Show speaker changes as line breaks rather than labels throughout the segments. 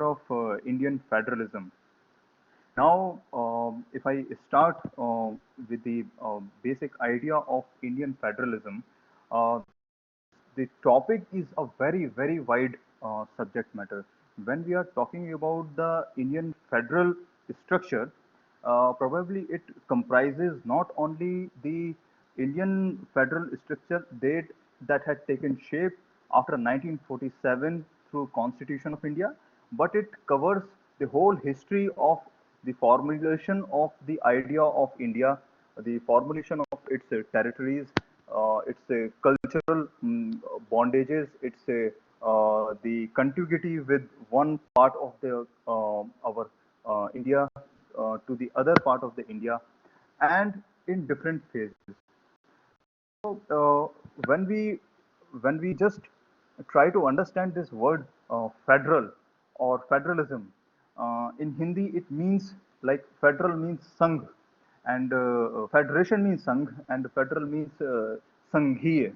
of Indian federalism. Now, if I start with the basic idea of Indian federalism, the topic is a very, very wide subject matter. When we are talking about the Indian federal structure, probably it comprises not only the Indian federal structure that had taken shape after 1947 through Constitution of India, but it covers the whole history of the formulation of the idea of India, the formulation of its territories, its cultural bondages, its the contiguity with one part of the our India to the other part of the India, and in different phases. So when we just try to understand this word federal or federalism, in Hindi it means like federal means Sangh, and federation means Sangh, and federal means Sanghiya.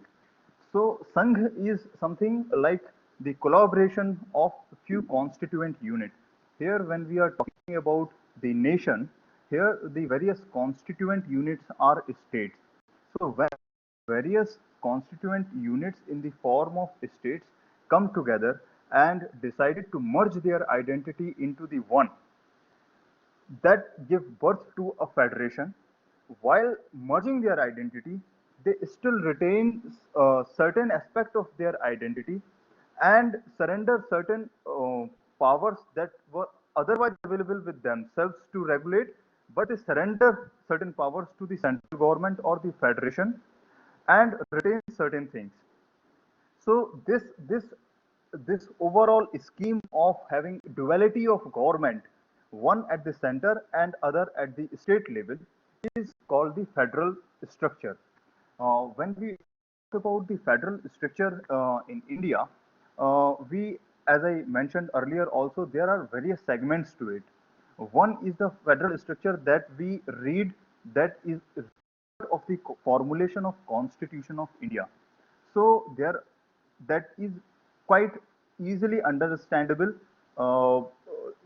So Sangh is something like the collaboration of few constituent units. Here, when we are talking about the nation, here the various constituent units are states. So when various constituent units in the form of states come together and decided to merge their identity into the one, that give birth to a federation. While merging their identity, they still retain certain aspect of their identity and surrender certain powers that were otherwise available with themselves to regulate, but they surrender certain powers to the central government or the federation and retain certain things. So this overall scheme of having duality of government, one at the center and other at the state level, is called the federal structure. When we talk about the federal structure in India, we, as I mentioned earlier, also there are various segments to it. One is the federal structure that we read, that is of the formulation of Constitution of India. So there, that is quite easily understandable uh,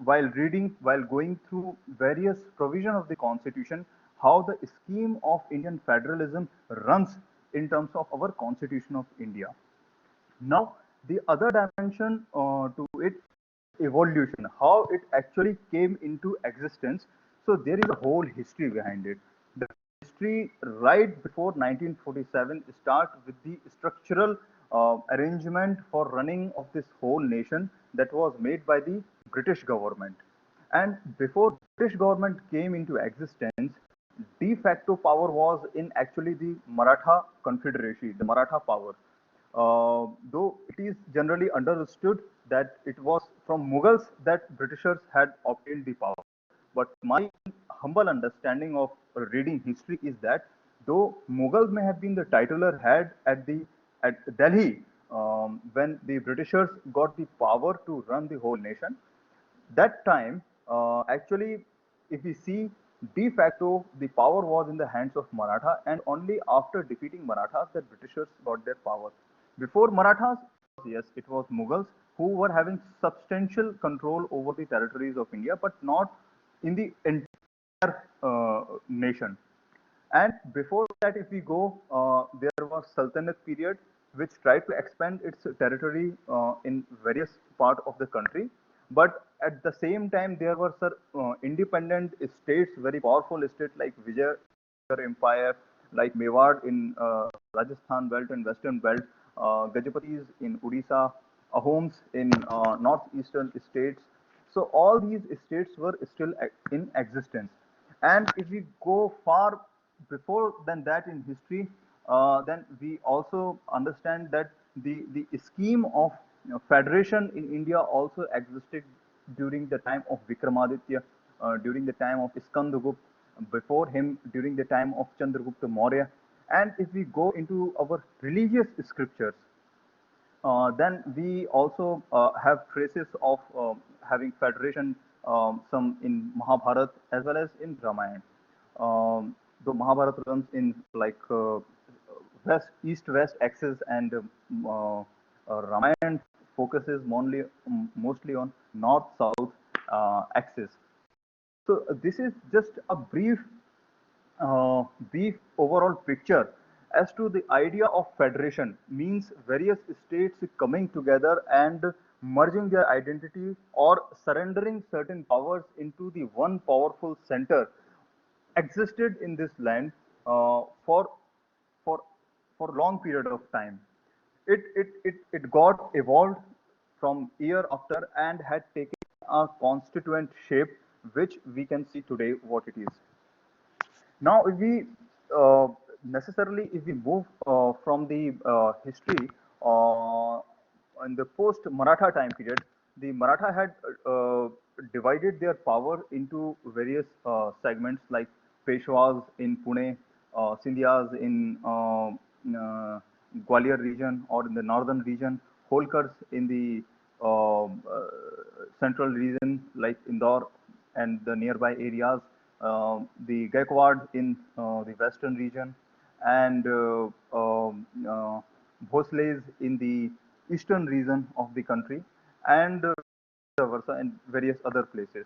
while reading, while going through various provision of the Constitution, how the scheme of Indian federalism runs in terms of our Constitution of India. Now, the other dimension to it, evolution, how it actually came into existence. So there is a whole history behind it. The history right before 1947 start with the structural arrangement for running of this whole nation that was made by the British government. And before British government came into existence, de facto power was in actually the Maratha Confederacy, the Maratha power. Though it is generally understood that it was from Mughals that Britishers had obtained the power. But my humble understanding of reading history is that though Mughals may have been the titular head at Delhi when the Britishers got the power to run the whole nation, that time, actually, if we see de facto, the power was in the hands of Maratha, and only after defeating Marathas that Britishers got their power. Before Marathas, yes, it was Mughals who were having substantial control over the territories of India, but not in the entire nation. And before that, if we go, there was Sultanate period, which tried to expand its territory in various part of the country. But at the same time, there were independent states, very powerful states like Vijay Empire, like Mewar in Rajasthan belt and Western belt, Gajapatis in Odisha, Ahoms in northeastern states. So all these states were still in existence. And if we go far before than that in history, then we also understand that the scheme of federation in India also existed during the time of Vikramaditya, during the time of Skandagupta, before him during the time of Chandragupta Maurya. And if we go into our religious scriptures, then we also have traces of having federation, some in Mahabharata as well as in Ramayana. The Mahabharata runs in like west, east-west axis, and Ramayana focuses mostly on north-south axis. So this is just a brief overall picture as to the idea of federation. Means various states coming together and merging their identity or surrendering certain powers into the one powerful center existed in this land for for long period of time. It got evolved from year after and had taken a constituent shape which we can see today what it is. Now, if we necessarily, if we move from the history in the post Maratha time period, the Maratha had divided their power into various segments like Peshwas in Pune, Sindhyas in Gwalior region or in the northern region, Holkars in the central region like Indore and the nearby areas, the Gaikwad in the western region, and Bhosles in the eastern region of the country, and vice versa in various other places.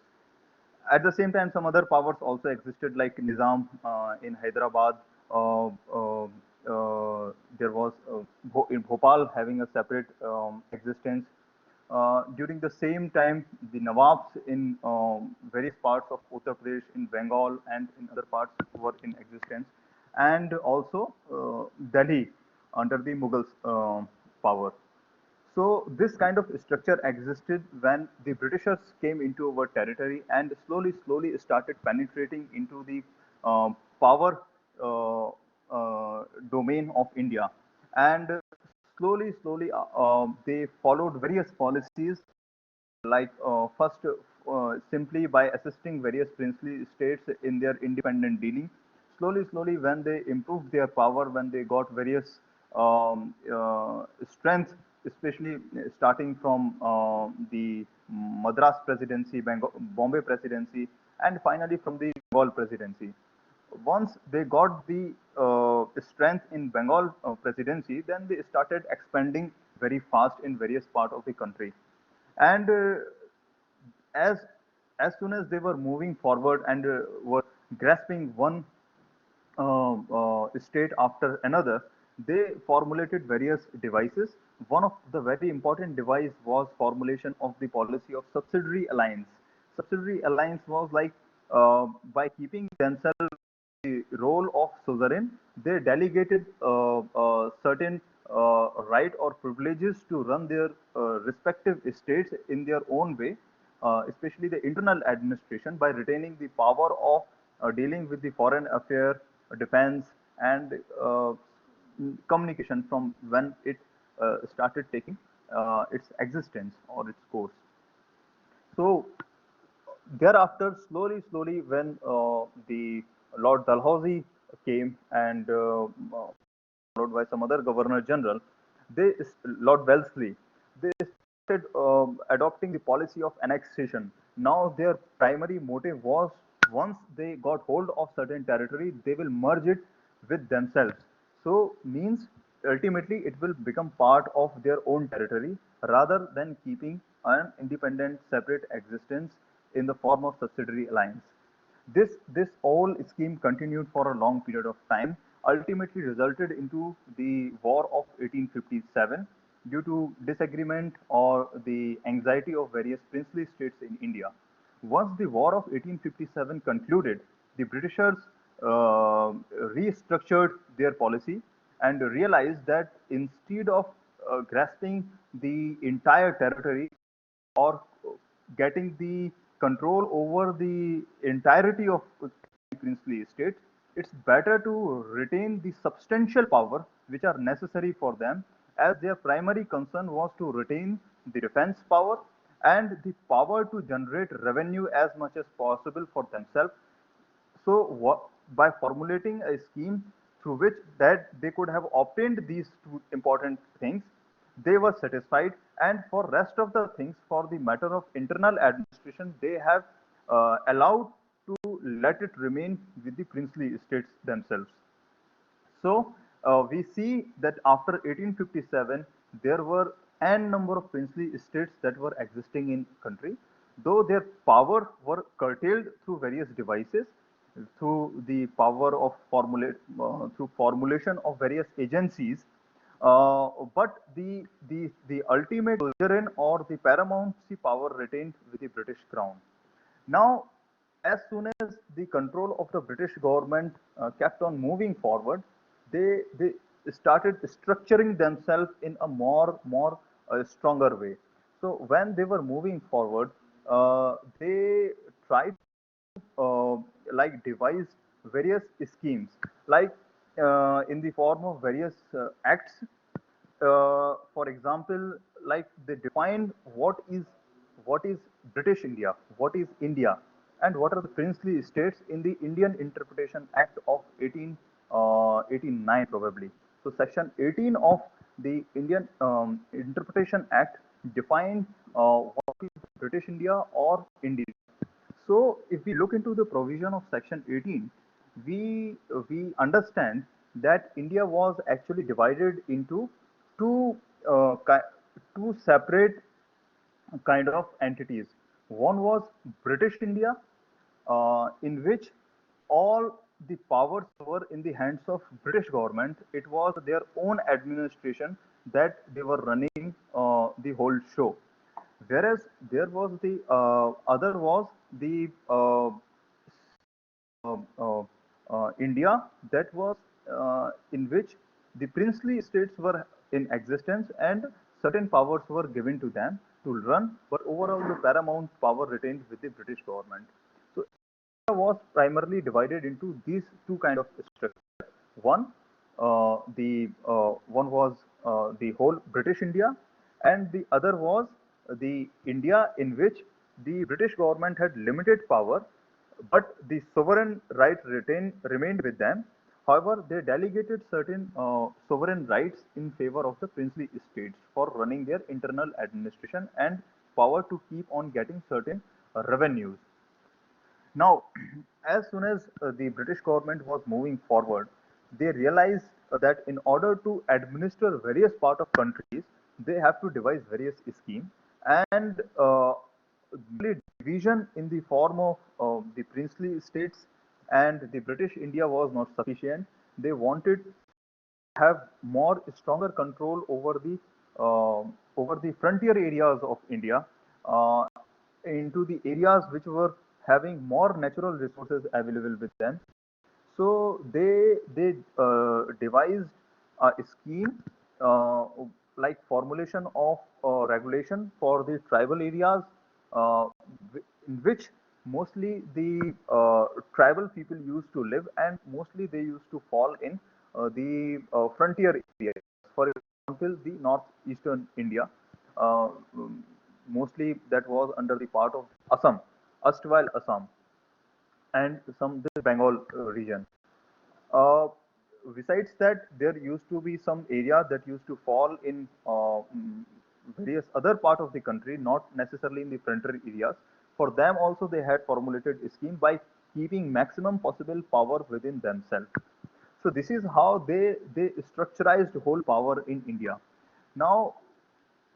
At the same time, some other powers also existed, like Nizam in Hyderabad. There was in Bhopal having a separate existence. During the same time, the Nawabs in various parts of Uttar Pradesh, in Bengal, and in other parts were in existence, and also Delhi under the Mughals' power. So this kind of structure existed when the Britishers came into our territory and slowly started penetrating into the power domain of India. And slowly, they followed various policies like first simply by assisting various princely states in their independent dealing. Slowly, when they improved their power, when they got various strength, especially starting from the Madras presidency, Bombay presidency, and finally from the Bengal presidency. Once they got the strength in Bengal presidency, then they started expanding very fast in various parts of the country. And as as soon as they were moving forward and were grasping one state after another, they formulated various devices. One of the very important device was formulation of the policy of subsidiary alliance. Subsidiary alliance was like by keeping themselves the role of suzerain, they delegated certain right or privileges to run their respective states in their own way, especially the internal administration, by retaining the power of dealing with the foreign affair, defense, and communication from when it started taking its existence or its course. So thereafter, slowly, when the Lord Dalhousie came and followed by some other Governor General, Lord Wellesley, they started adopting the policy of annexation. Now their primary motive was once they got hold of certain territory, they will merge it with themselves. So means ultimately it will become part of their own territory rather than keeping an independent separate existence in the form of subsidiary alliance. This whole scheme continued for a long period of time, ultimately resulted into the War of 1857 due to disagreement or the anxiety of various princely states in India. Once the War of 1857 concluded, the Britishers restructured their policy and realized that instead of grasping the entire territory or getting the control over the entirety of princely estate, it's better to retain the substantial power which are necessary for them, as their primary concern was to retain the defense power and the power to generate revenue as much as possible for themselves. So by formulating a scheme through which that they could have obtained these two important things, they were satisfied. And for rest of the things, for the matter of internal administration, they have allowed to let it remain with the princely estates themselves. So we see that after 1857, there were n number of princely states that were existing in country, though their power were curtailed through various devices, through the power of through formulation of various agencies, but the ultimate suzerain or the paramountcy power retained with the British Crown. Now, as soon as the control of the British government kept on moving forward, they started structuring themselves in a more stronger way. So when they were moving forward, they tried like devise various schemes, like in the form of various acts. For example, like they defined what is British India, what is India, and what are the princely states in the Indian Interpretation Act of 1889 probably. So section 18 of the Indian Interpretation Act defined what is British India or India. So if we look into the provision of section 18, we understand that India was actually divided into two two separate kind of entities. One was British India, in which all the powers were in the hands of British government. It was their own administration that they were running the whole show. Whereas there was the other was the India, that was in which the princely states were in existence and certain powers were given to them to run, but overall the paramount power retained with the British government. So India was primarily divided into these two kind of structures. One, one was the whole British India, and the other was the India in which the British government had limited power, but the sovereign right remained with them. However, they delegated certain sovereign rights in favor of the princely states for running their internal administration and power to keep on getting certain revenues. Now, as soon as the British government was moving forward, they realized that in order to administer various part of countries, they have to devise various schemes, and division in the form of the princely states and the British India was not sufficient. They wanted to have more stronger control over the frontier areas of India, uh, into the areas which were having more natural resources available with them. So they devised a scheme, uh, like formulation of regulation for the tribal areas, uh, in which mostly the tribal people used to live, and mostly they used to fall in the frontier areas. For example, the northeastern India, uh, mostly that was under the part of Assam, erstwhile Assam, and some the Bengal region. Uh, Besides that, there used to be some area that used to fall in various other part of the country, not necessarily in the frontier areas. For them also, they had formulated a scheme by keeping maximum possible power within themselves. So this is how they structurized whole power in India. Now,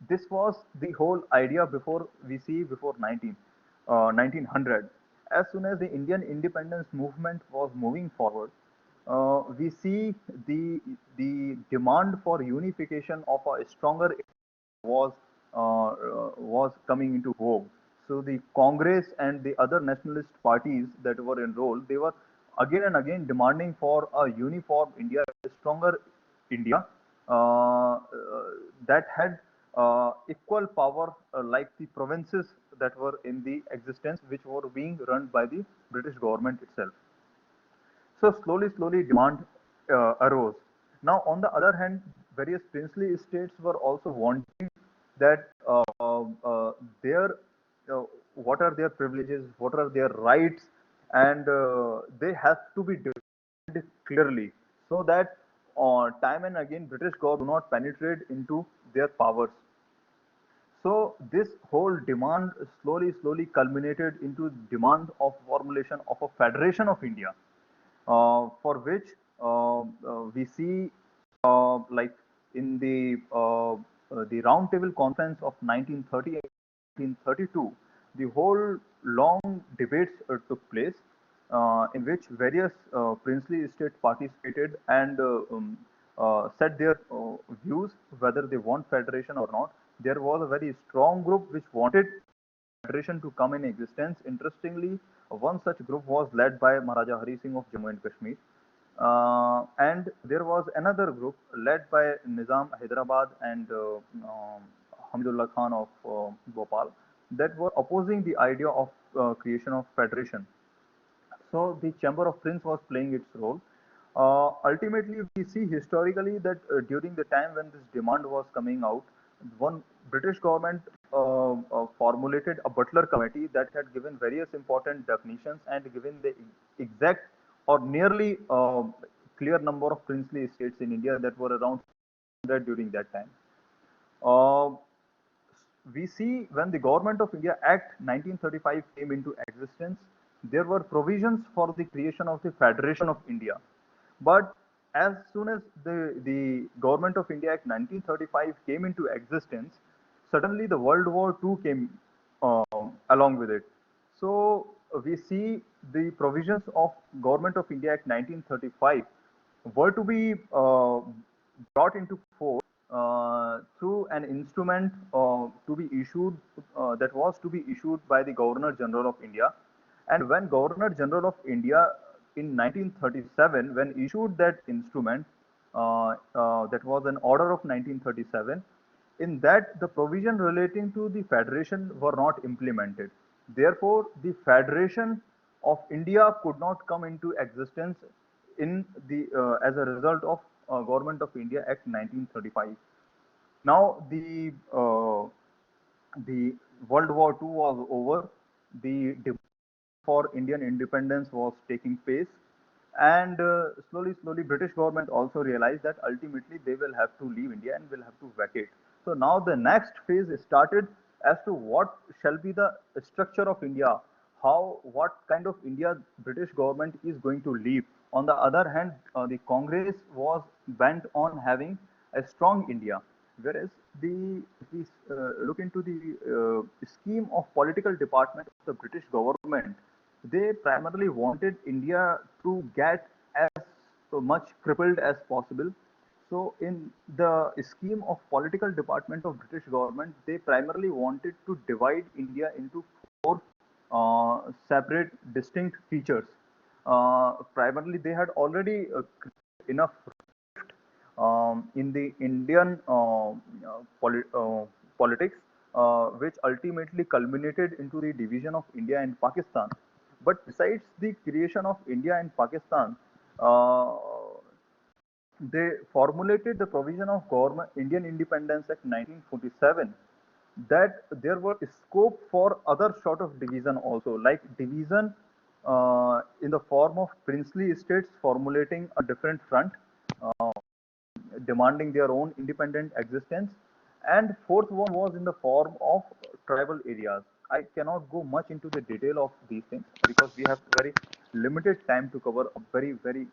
this was the whole idea before we see before 1900. As soon as the Indian independence movement was moving forward, we see the demand for unification of a stronger was was coming into vogue. So the Congress and the other nationalist parties that were enrolled, they were again and again demanding for a uniform India, a stronger India, that had equal power like the provinces that were in the existence, which were being run by the British government itself. So slowly demand arose. Now, on the other hand, various princely states were also wanting that their what are their privileges, what are their rights, and they have to be defined clearly, so that time and again British government do not penetrate into their powers. So this whole demand slowly culminated into demand of formulation of a federation of India, for which we see like in the the Round Table Conference of 1930 and 1932, the whole long debates took place in which various princely states participated and said their views whether they want federation or not. There was a very strong group which wanted federation to come in existence. Interestingly, one such group was led by Maharaja Hari Singh of Jammu and Kashmir. And there was another group led by Nizam Hyderabad and Hamidullah Khan of Bhopal that were opposing the idea of creation of federation. So the Chamber of Prince was playing its role. Ultimately, we see historically that during the time when this demand was coming out, one British government formulated a Butler Committee that had given various important definitions and given the exact or nearly clear number of princely states in India that were around 100 during that time. Uh, we see when the Government of India Act 1935 came into existence, there were provisions for the creation of the Federation of India. But as soon as the Government of India Act 1935 came into existence, suddenly the World War II came along with it. So we see the provisions of Government of India Act 1935 were to be brought into force through an instrument to be issued that was to be issued by the Governor General of India. And when Governor General of India in 1937, when issued that instrument, that was an order of 1937, in that the provision relating to the federation were not implemented. Therefore, the federation of India could not come into existence in the as a result of Government of India Act 1935. Now the World War II was over. The demand for Indian independence was taking place, and slowly, British government also realized that ultimately they will have to leave India and will have to vacate. So now the next phase is started as to what shall be the structure of India, what kind of India British government is going to leave. On the other hand, the Congress was bent on having a strong India, whereas if we look into the scheme of political department of the British government, they primarily wanted India to get as much crippled as possible. So in the scheme of political department of British government, they primarily wanted to divide India into four separate distinct features. Primarily, they had already created enough in the Indian politics, which ultimately culminated into the division of India and Pakistan. But besides the creation of India and Pakistan, uh, they formulated the provision of Government Indian Independence Act 1947 that there were scope for other sort of division also, like division in the form of princely states formulating a different front, uh, demanding their own independent existence. And fourth one was in the form of tribal areas. I cannot go much into the detail of these things because we have very limited time to cover a very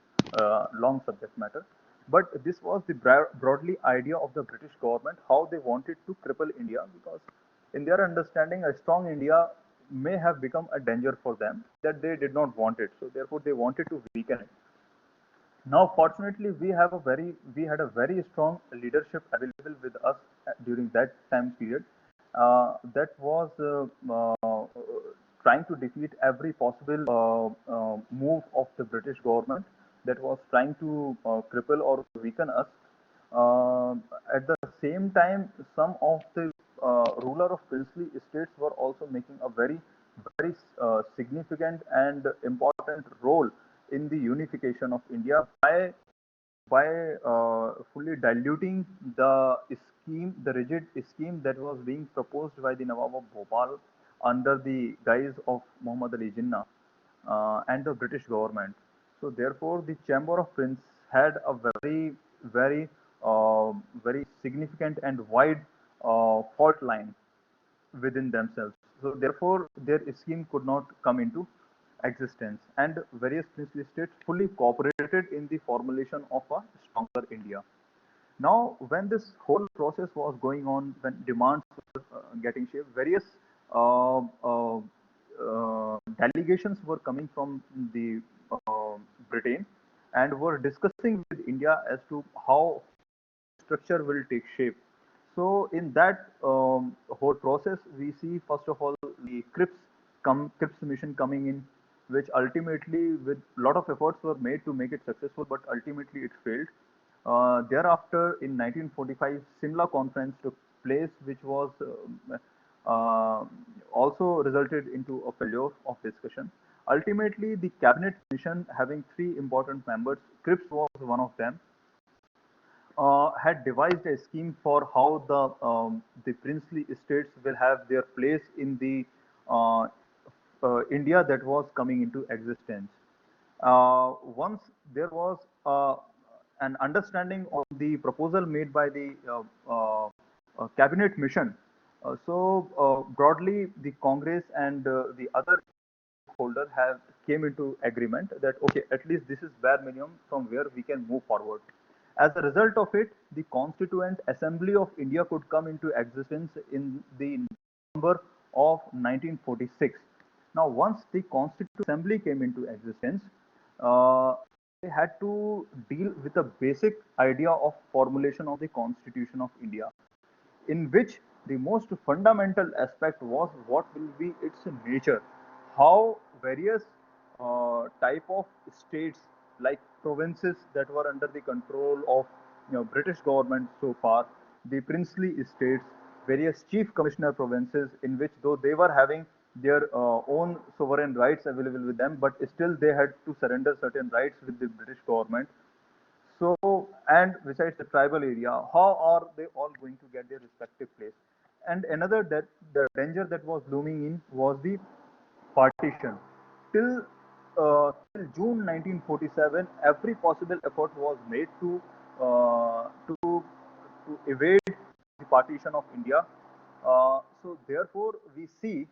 long subject matter. But this was the broadly idea of the British government, how they wanted to cripple India, because in their understanding, a strong India may have become a danger for them that they did not want it. So therefore, they wanted to weaken it. Now, fortunately, we had a very strong leadership available with us during that time period. That was trying to defeat every possible move of the British government that was trying to cripple or weaken us. Uh, at the same time, some of the ruler of princely estates were also making a very significant and important role in the unification of India by fully diluting the rigid scheme that was being proposed by the Nawab of Bhopal under the guise of Muhammad Ali Jinnah and the British government. So therefore, the Chamber of Prince had a very, uh, very significant and wide fault line within themselves. So therefore, their scheme could not come into existence, and various princely states fully cooperated in the formulation of a stronger India. Now, when this whole process was going on, when demands were getting shaped, various uh, uh, delegations were coming from the Britain and were discussing with India as to how structure will take shape. So in that whole process, we see first of all the Cripps mission coming in, which ultimately, with a lot of efforts were made to make it successful, but ultimately it failed. Thereafter, in 1945, Simla Conference took place, which was uh, also resulted into a failure of discussion. Ultimately, the cabinet mission having three important members, Cripps was one of them, had devised a scheme for how the princely estates will have their place in the uh, India that was coming into existence. Once there was an understanding on the proposal made by the cabinet mission, broadly the Congress and the other stakeholder have came into agreement that okay, at least this is bare minimum from where we can move forward. As a result of it, the Constituent Assembly of India could come into existence in the November of 1946. Now, once the Constituent Assembly came into existence, uh, they had to deal with the basic idea of formulation of the Constitution of India, in which the most fundamental aspect was what will be its nature, how various type of states like provinces that were under the control of British government so far, the princely estates, various chief commissioner provinces in which though they were having their own sovereign rights available with them, but still they had to surrender certain rights with the British government. So, and besides the tribal area, how are they all going to get their respective place? And another that the danger that was looming in was the partition. Till June 1947, every possible effort was made uh, to to evade the partition of India. So therefore, we see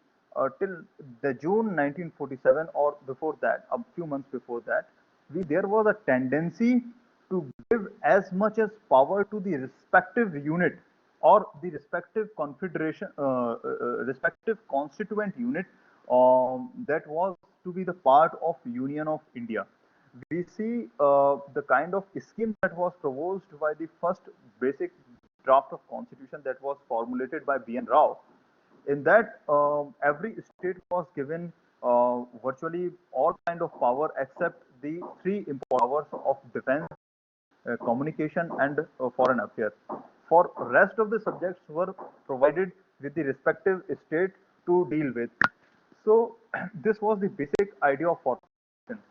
till the June 1947 or before that, a few months before that, there was a tendency to give as much as power to the respective unit or the respective confederation, respective constituent unit that was to be the part of Union of India. We see the kind of scheme that was proposed by the first basic draft of constitution that was formulated by B.N. Rao. In that, every state was given virtually all kind of power except the three important powers of defense, communication, and foreign affairs. For rest of the subjects were provided with the respective state to deal with. So this was the basic idea of formation.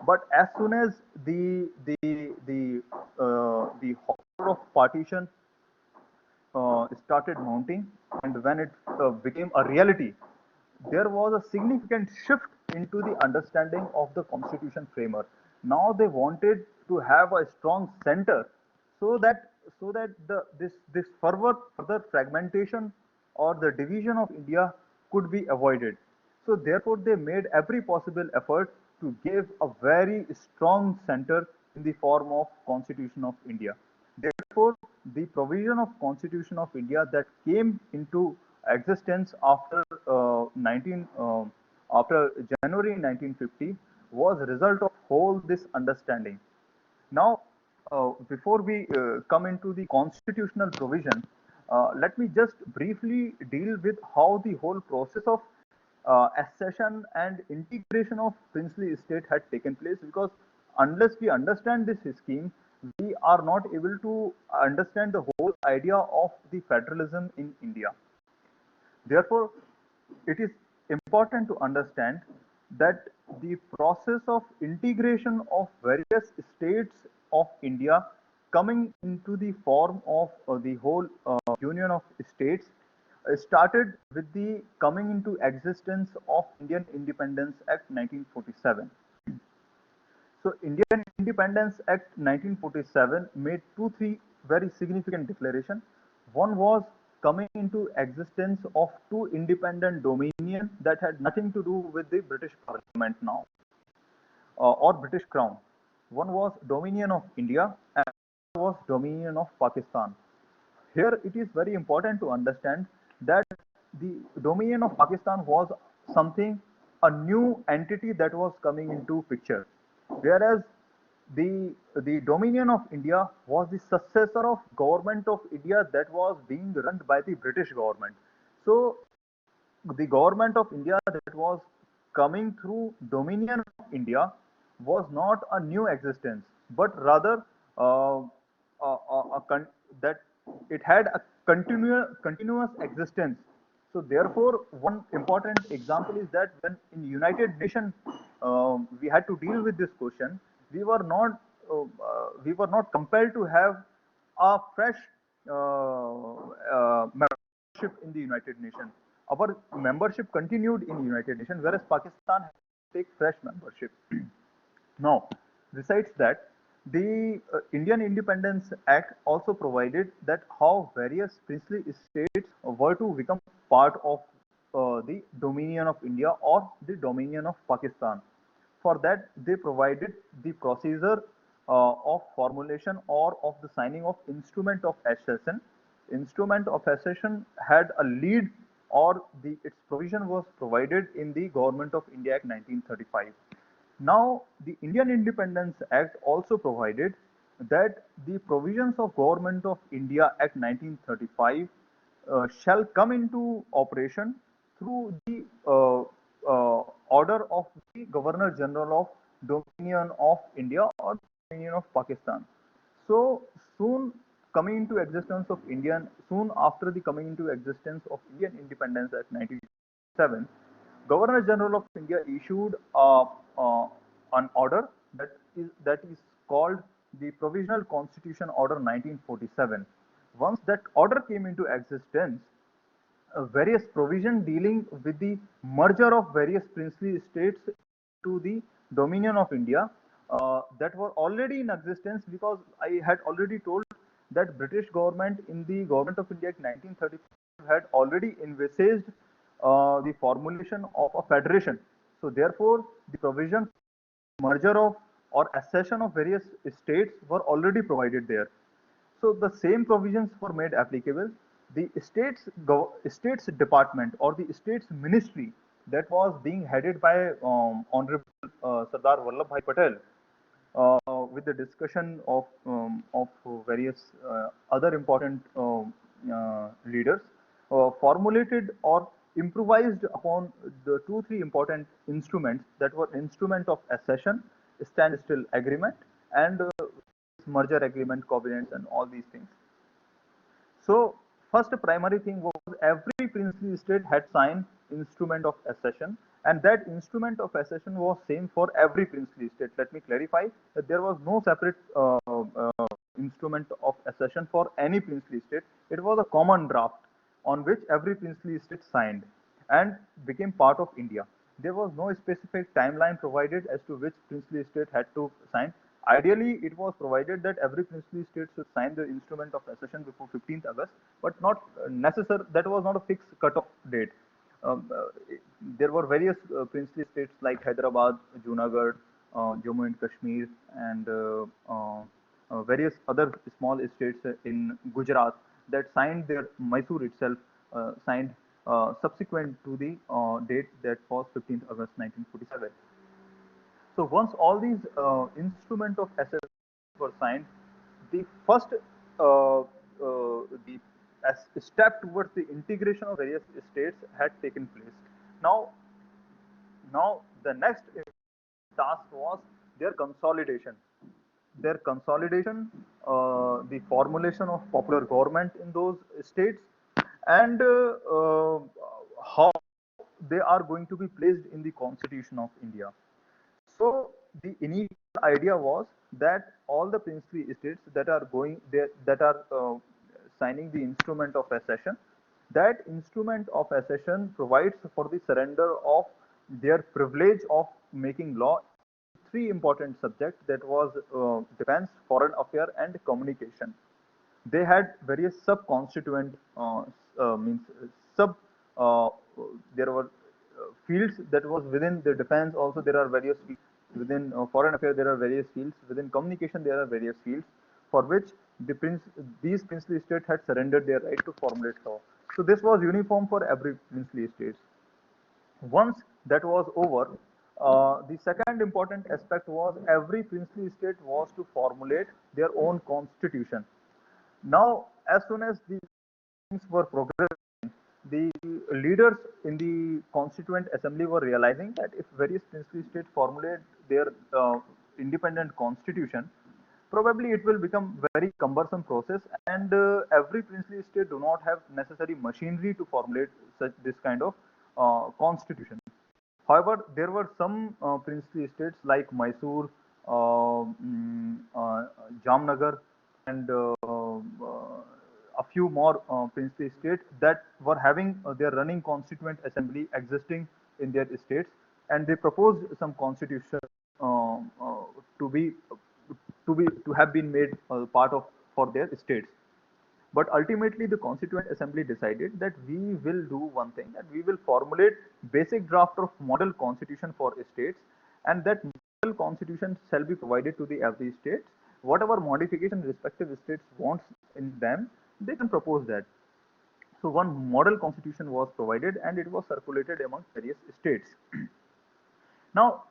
But as soon as the horror of partition started mounting, and when it became a reality, there was a significant shift into the understanding of the constitution framework. Now they wanted to have a strong center, so that this further fragmentation or the division of India could be avoided. So therefore, they made every possible effort to give a very strong center in the form of Constitution of India. Therefore, the provision of Constitution of India that came into existence after 19 after January 1950 was a result of whole this understanding. Now, before we come into the constitutional provision, let me just briefly deal with how the whole process of accession and integration of princely estate had taken place, because unless we understand this scheme, we are not able to understand the whole idea of the federalism in India. Therefore, it is important to understand that the process of integration of various states of India coming into the form of the whole Union of States started with the coming into existence of Indian Independence Act 1947. So Indian Independence Act 1947 made three very significant declarations. One was coming into existence of two independent dominion that had nothing to do with the British Parliament now or British Crown. One was Dominion of India and was dominion of Pakistan. Here it is very important to understand that the dominion of Pakistan was something, a new entity that was coming into picture, whereas the dominion of India was the successor of government of India that was being run by the British government. So the government of India that was coming through dominion of India was not a new existence, but rather uh, that it had a continuous existence. So therefore, one important example is that when in United Nations we had to deal with this question, we were not compelled to have a fresh membership in the United Nations. Our membership continued in United Nations, whereas Pakistan had to take fresh membership. Now, besides that, the Indian Independence Act also provided that how various princely states were to become part of the dominion of India or the dominion of Pakistan. For that, they provided the procedure of formulation or of the signing of instrument of accession. Instrument of accession had a lead, or its provision was provided in the Government of India Act 1935. Now, the Indian Independence Act also provided that the provisions of Government of India Act 1935 shall come into operation through the order of the Governor General of Dominion of India or Dominion of Pakistan. So soon coming into existence of soon after the coming into existence of Indian Independence Act 1947, Governor General of India issued an order that is called the Provisional Constitution Order 1947. Once that order came into existence, various provision dealing with the merger of various princely states to the dominion of India that were already in existence, because I had already told that British government in the Government of India Act 1935 had already envisaged the formulation of a federation. So therefore, the provision merger of or accession of various states were already provided there. So the same provisions were made applicable. The states department or the states ministry that was being headed by Honorable Sardar Vallabhbhai Patel, with the discussion of various other important leaders, formulated or improvised upon the three important instruments that were instrument of accession, standstill agreement, and merger agreement, covenants, and all these things. So first primary thing was every princely state had signed instrument of accession, and that instrument of accession was same for every princely state. Let me clarify that there was no separate instrument of accession for any princely state. It was a common draft on which every princely state signed and became part of India. There was no specific timeline provided as to which princely state had to sign. Ideally, it was provided that every princely state should sign the instrument of accession before 15th August, but not necessary. That was not a fixed cut-off date. Um, uh, there were various princely states like Hyderabad, Junagadh, Jammu and Kashmir, and various other small states in Gujarat that signed their Mysore itself signed subsequent to the date that was 15th August 1947. So once all these instrument of assets were signed, the first the step towards the integration of various states had taken place. Now, now the next task was their consolidation. Their consolidation, the formulation of popular government in those states, and how they are going to be placed in the Constitution of India. So the initial idea was that all the princely estates that are going there, that are signing the instrument of accession, that instrument of accession provides for the surrender of their privilege of making law in three important subjects, that was defense, foreign affairs, and communication. They had various sub-constituent means sub uh, there were fields that was within the defense. Also there are various fields within foreign affairs, there are various fields within communication, there are various fields. for which these princely states had surrendered their right to formulate law. So this was uniform for every princely state. Once that was over, the second important aspect was every princely state was to formulate their own constitution. Now, as soon as these things were progressing, the leaders in the Constituent Assembly were realizing that if various princely states formulate their independent constitution, probably it will become very cumbersome process, and every princely state do not have necessary machinery to formulate such this kind of constitution. However, there were some princely states like Mysore, Jamnagar, and a few more princely states that were having their running constituent assembly existing in their states, and they proposed some constitution uh, uh, to be to have been made part of for their states. But ultimately, the Constituent Assembly decided that we will do one thing, that we will formulate basic draft of model constitution for states, and that model constitution shall be provided to the every state. Whatever modification respective states wants in them, they can propose that. So one model constitution was provided and it was circulated among various states. Now,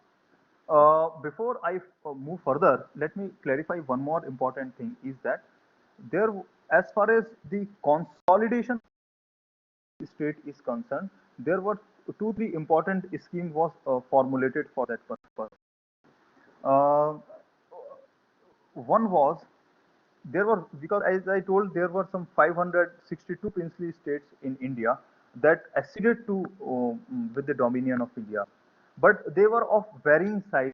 before I move further, let me clarify one more important thing is that there, as far as the consolidation state is concerned, there were two, three important schemes was formulated for that purpose. Uh, One was there were, because as I told, there were some 562 princely states in India that acceded to with the dominion of India, but they were of varying size,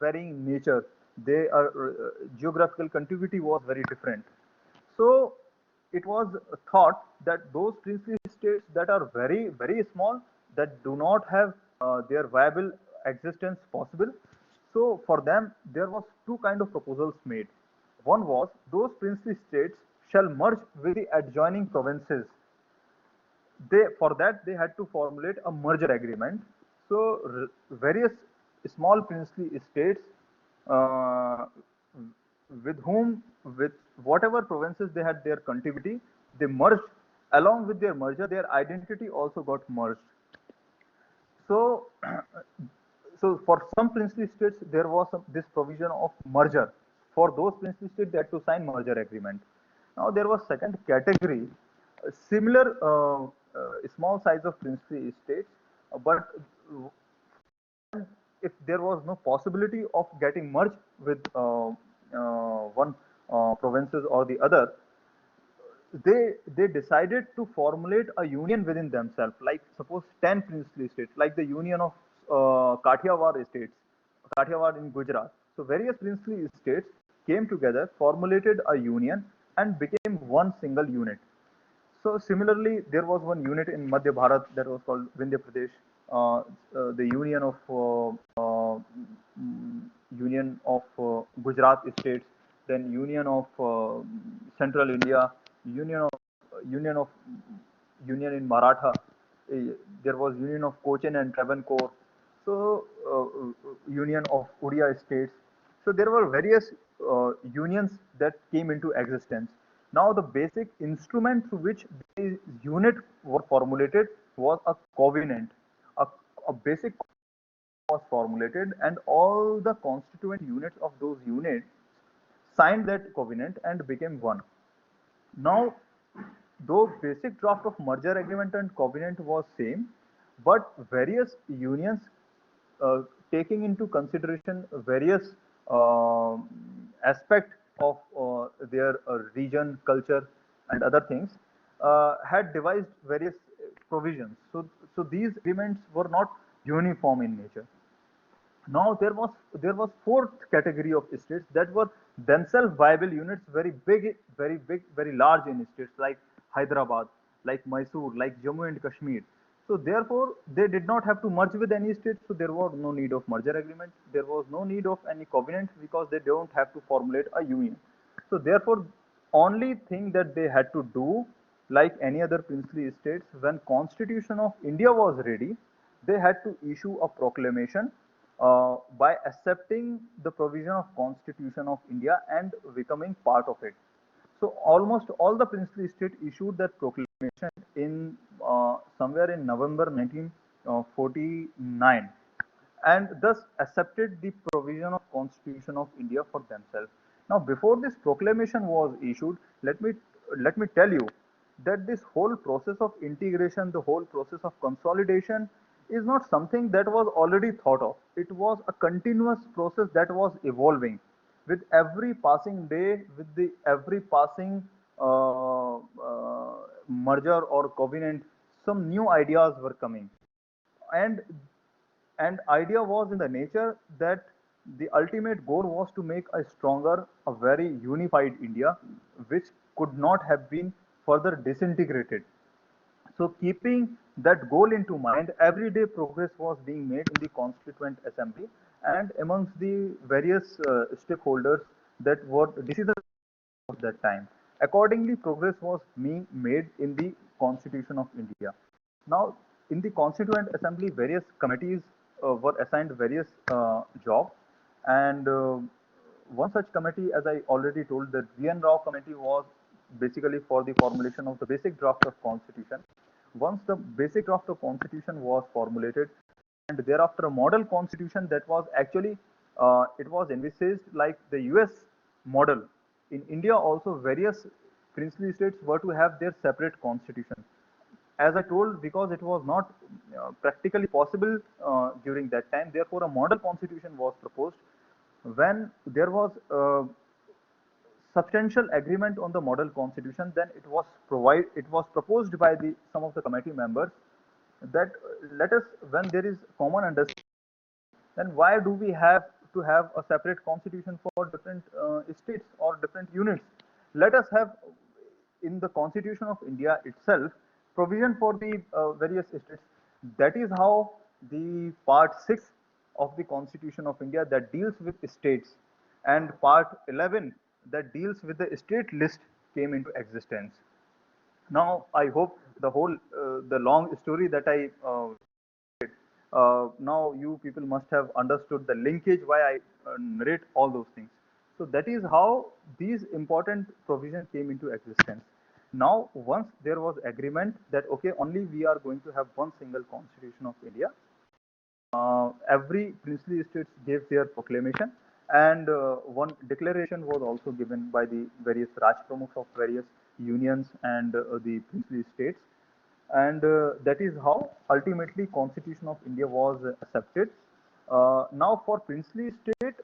varying nature. They are geographical contiguity was very different. So it was thought that those princely states that are very, very small, that do not have their viable existence possible. So for them, there was two kind of proposals made. One was those princely states shall merge with the adjoining provinces. They, for that they had to formulate a merger agreement. So various small princely states uh, with whom, with whatever provinces they had their contiguity, they merged. Along with their merger, their identity also got merged. So, so for some princely states, there was this provision of merger. For those princely states, they had to sign merger agreement. Now there was second category, similar small size of princely states, but if there was no possibility of getting merged with one provinces or the other, they decided to formulate a union within themselves. Like suppose 10 princely states, like the union of Kathiawar states, Kathiawar in Gujarat. So various princely states came together, formulated a union, and became one single unit. So similarly, there was one unit in Madhya Bharat that was called Vindhya Pradesh, the Union of Gujarat states, then Union of Central India, Union of Union of Union in Maratha. There was Union of Cochin and Travancore. So Union of Odia states. So there were various unions that came into existence. Now the basic instrument through which these unit were formulated was a covenant. A, a basic was formulated, and all the constituent units of those units signed that covenant and became one. Now, though basic draft of merger agreement and covenant was same, but various unions uh, taking into consideration various uh, aspect of their region, culture, and other things, had devised various provisions. So these agreements were not uniform in nature. Now there was fourth category of states that were themselves viable units, very big, very large in states like Hyderabad, like Mysore, like Jammu and Kashmir. So therefore, they did not have to merge with any state. So there was no need of merger agreement. There was no need of any covenant because they don't have to formulate a union. So therefore, only thing that they had to do, like any other princely states, when Constitution of India was ready, they had to issue a proclamation by accepting the provision of Constitution of India and becoming part of it. So almost all the princely state issued that proclamation in somewhere in November 1949, and thus accepted the provision of Constitution of India for themselves. Now, before this proclamation was issued, let me tell you that this whole process of integration, the whole process of consolidation, is not something that was already thought of. It was a continuous process that was evolving. With every passing day, with the every passing merger or covenant, some new ideas were coming, and idea was in the nature that the ultimate goal was to make a stronger, a very unified India, which could not have been further disintegrated. So keeping that goal into mind, everyday progress was being made in the Constituent Assembly and amongst the various stakeholders that were decisions of that time. Accordingly, progress was being made in the Constitution of India. Now, in the Constituent Assembly, various committees were assigned various jobs, and one such committee, as I already told, the V.N. Rao committee was basically for the formulation of the basic draft of constitution. Once the basic draft of constitution was formulated, and thereafter a model constitution that was actually it was envisaged like the US model. In India also various princely states were to have their separate constitution. As I told, because it was not practically possible during that time, therefore a model constitution was proposed. When there was substantial agreement on the model constitution, then it was proposed by the some of the committee members that let us, when there is common understanding, then why do we have to have a separate constitution for different states or different units? Let us have in the Constitution of India itself provision for the various states. That is how the part 6 of the Constitution of India that deals with states and part 11 that deals with the state list came into existence. Now, I hope the long story that I now you people must have understood the linkage why I narrate all those things. So that is how these important provisions came into existence. Now, once there was agreement that okay, only we are going to have one single constitution of India, every princely states gave their proclamation, and one declaration was also given by the various Raj Pramukhs of various unions and the princely states, and that is how ultimately Constitution of India was accepted. Now for princely state,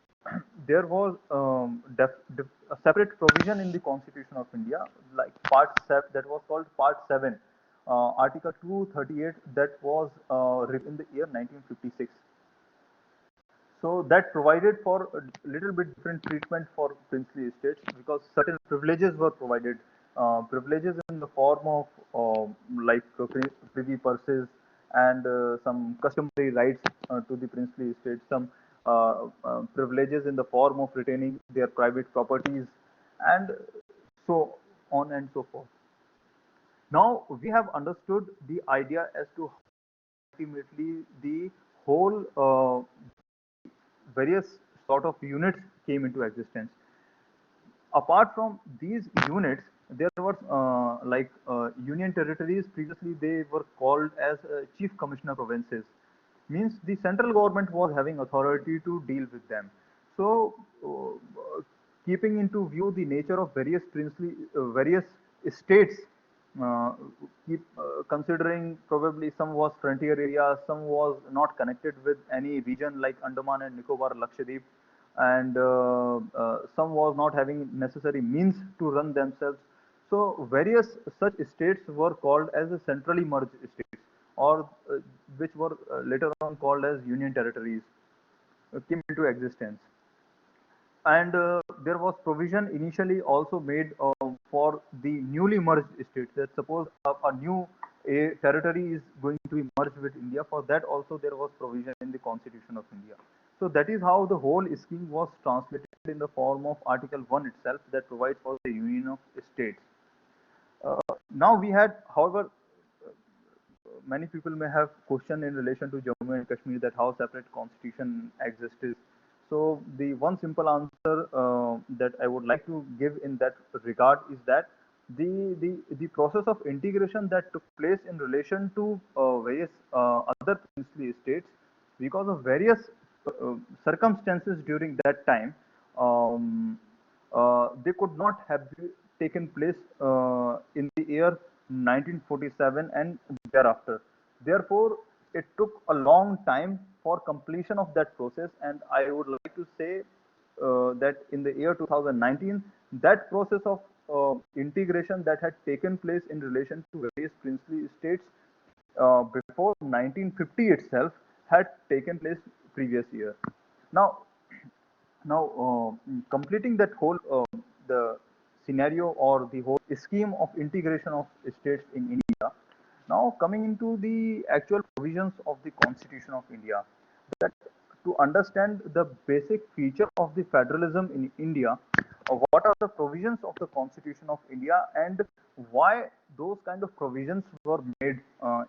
there was a separate provision in the Constitution of India, like Part 7, that was called Part 7, Article 238, that was written in the year 1956. So that provided for a little bit different treatment for princely estates because certain privileges were provided. Privileges in the form of like privy purses and some customary rights to the princely estates, some privileges in the form of retaining their private properties, and so on and so forth. Now we have understood the idea as to ultimately the whole various sort of units came into existence. Apart from these units, there were union territories. Previously, they were called as chief commissioner provinces. Means the central government was having authority to deal with them. So, keeping into view the nature of various states, uh, considering probably some was frontier areas, some was not connected with any region like Andaman and Nicobar, Lakshadweep, and some was not having necessary means to run themselves. So various such states were called as the centrally merged states, or which were later on called as union territories, came into existence. And there was provision initially also made for the newly merged states. That suppose a new territory is going to be merged with India. For that also there was provision in the Constitution of India. So that is how the whole scheme was translated in the form of Article 1 itself, that provides for the union of states. Now we had, however, many people may have question in relation to Jammu and Kashmir that how separate constitution exists. So the one simple answer that I would like to give in that regard is that the process of integration that took place in relation to various other princely states because of various circumstances during that time, um, they could not have taken place in the year 1947 and thereafter. Therefore, it took a long time for completion of that process, and I would like to say that in the year 2019, that process of integration that had taken place in relation to various princely states before 1950 itself had taken place previous year. Now, completing that whole the scenario or the whole scheme of integration of states in India. Now, coming into the actual provisions of the Constitution of India, that to understand the basic feature of the federalism in India, what are the provisions of the Constitution of India and why those kind of provisions were made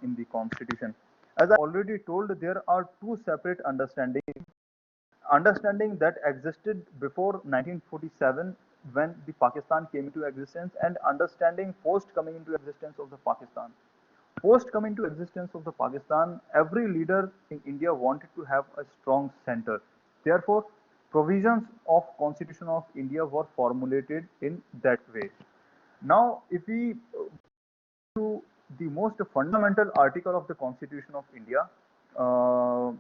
in the Constitution. As I already told, there are two separate understanding that existed before 1947 when the Pakistan came into existence and understanding post coming into existence of the Pakistan. Post coming to existence of the Pakistan, every leader in India wanted to have a strong center. Therefore, provisions of Constitution of India were formulated in that way. Now, if we to the most fundamental article of the Constitution of India, uh,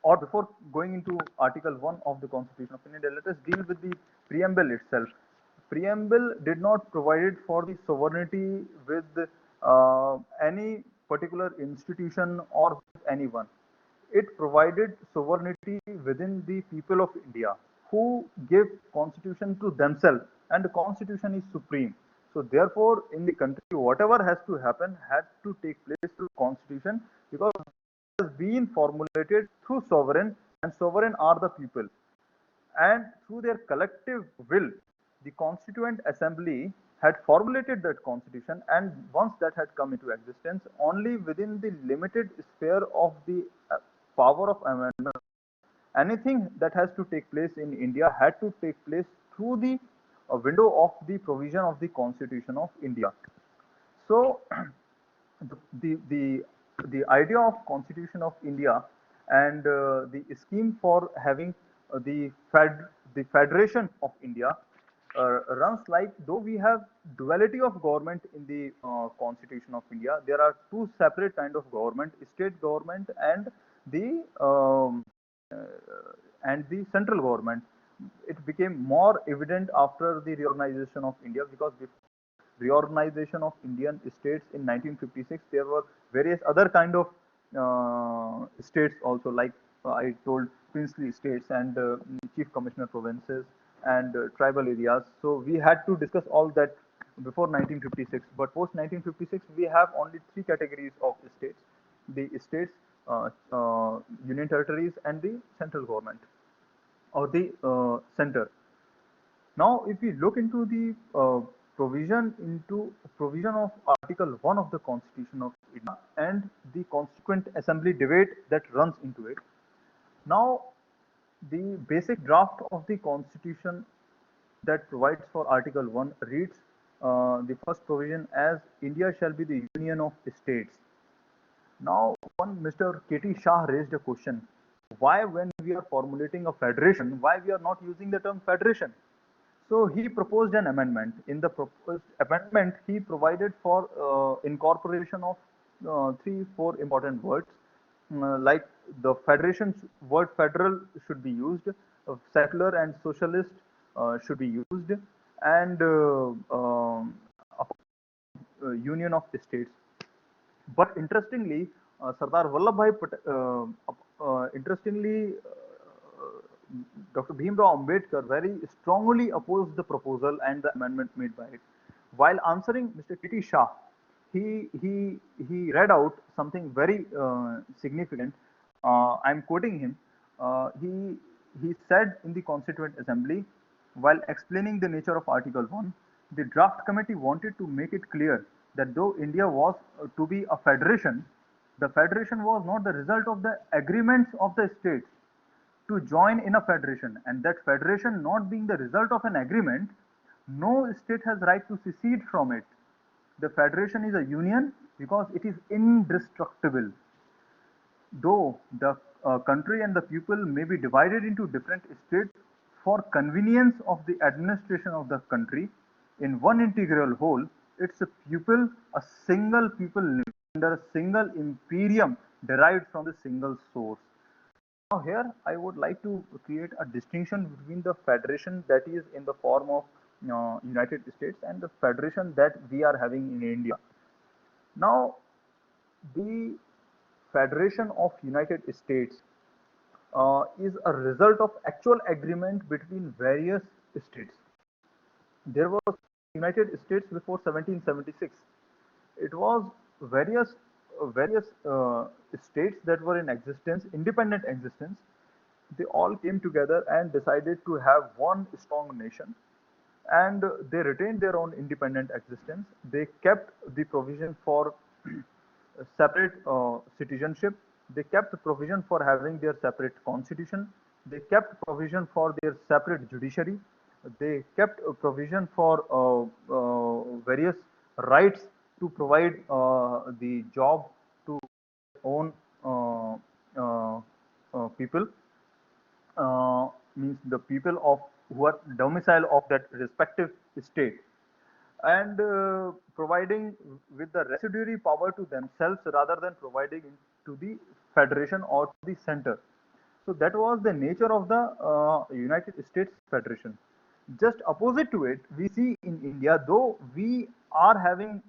or before going into Article 1 of the Constitution of India, let us deal with the preamble itself. Preamble did not provide for the sovereignty with any particular institution or with anyone. It provided sovereignty within the people of India who gave constitution to themselves, and the constitution is supreme. So therefore, in the country, whatever has to happen had to take place through constitution because has been formulated through sovereign, and sovereign are the people. And through their collective will, the Constituent Assembly had formulated that constitution, and once that had come into existence, only within the limited sphere of the power of amendment, anything that has to take place in India had to take place through the window of the provision of the Constitution of India. So the the the, the idea of Constitution of India and the scheme for having the Federation of India runs like though we have duality of government in the Constitution of India, there are two separate kind of government: state government the um, uh, and the central government. It became more evident after the reorganization of India because reorganization of Indian states in 1956, there were various other kind of states also, like I told, princely states and chief commissioner provinces and tribal areas. So we had to discuss all that before 1956. But post 1956, we have only three categories of states: the states, union territories, and the central government or the center. Now, if we look into the provision of Article 1 of the Constitution of India and the consequent assembly debate that runs into it, now the basic draft of the Constitution that provides for Article 1 reads the first provision as India shall be the union of states. Now, one Mr. K.T. Shah raised a question: why, when we are formulating a federation, why we are not using the term federation? So he proposed an amendment. In the proposed amendment, he provided for incorporation of three, four important words, like the federation's word federal should be used, secular and socialist should be used, and union of states. But interestingly, Sardar Vallabhbhai interestingly, Dr. Bhimrao Ambedkar very strongly opposed the proposal and the amendment made by it. While answering Mr. K.T. Shah, he read out something very significant. I'm quoting him. He said in the Constituent Assembly, while explaining the nature of Article 1, the draft committee wanted to make it clear that though India was to be a federation, the federation was not the result of the agreements of the states to join in a federation, and that federation not being the result of an agreement, no state has right to secede from it. The federation is a union because it is indestructible. Though the country and the people may be divided into different states for convenience of the administration of the country, in one integral whole, it's a single people living under a single imperium derived from the single source. Now here I would like to create a distinction between the federation that is in the form of United States and the federation that we are having in India. Now the Federation of United States is a result of actual agreement between various states. There was United States before 1776. It was various states that were in existence, independent existence. They all came together and decided to have one strong nation, and they retained their own independent existence. They kept the provision for separate citizenship. They kept provision for having their separate constitution. They kept provision for their separate judiciary. They kept a provision for various rights to provide the job to own uh, people, means the people of who are domicile of that respective state, and providing with the residuary power to themselves rather than providing it to the federation or to the center. So that was the nature of the United States Federation. Just opposite to it, we see in India, though we are having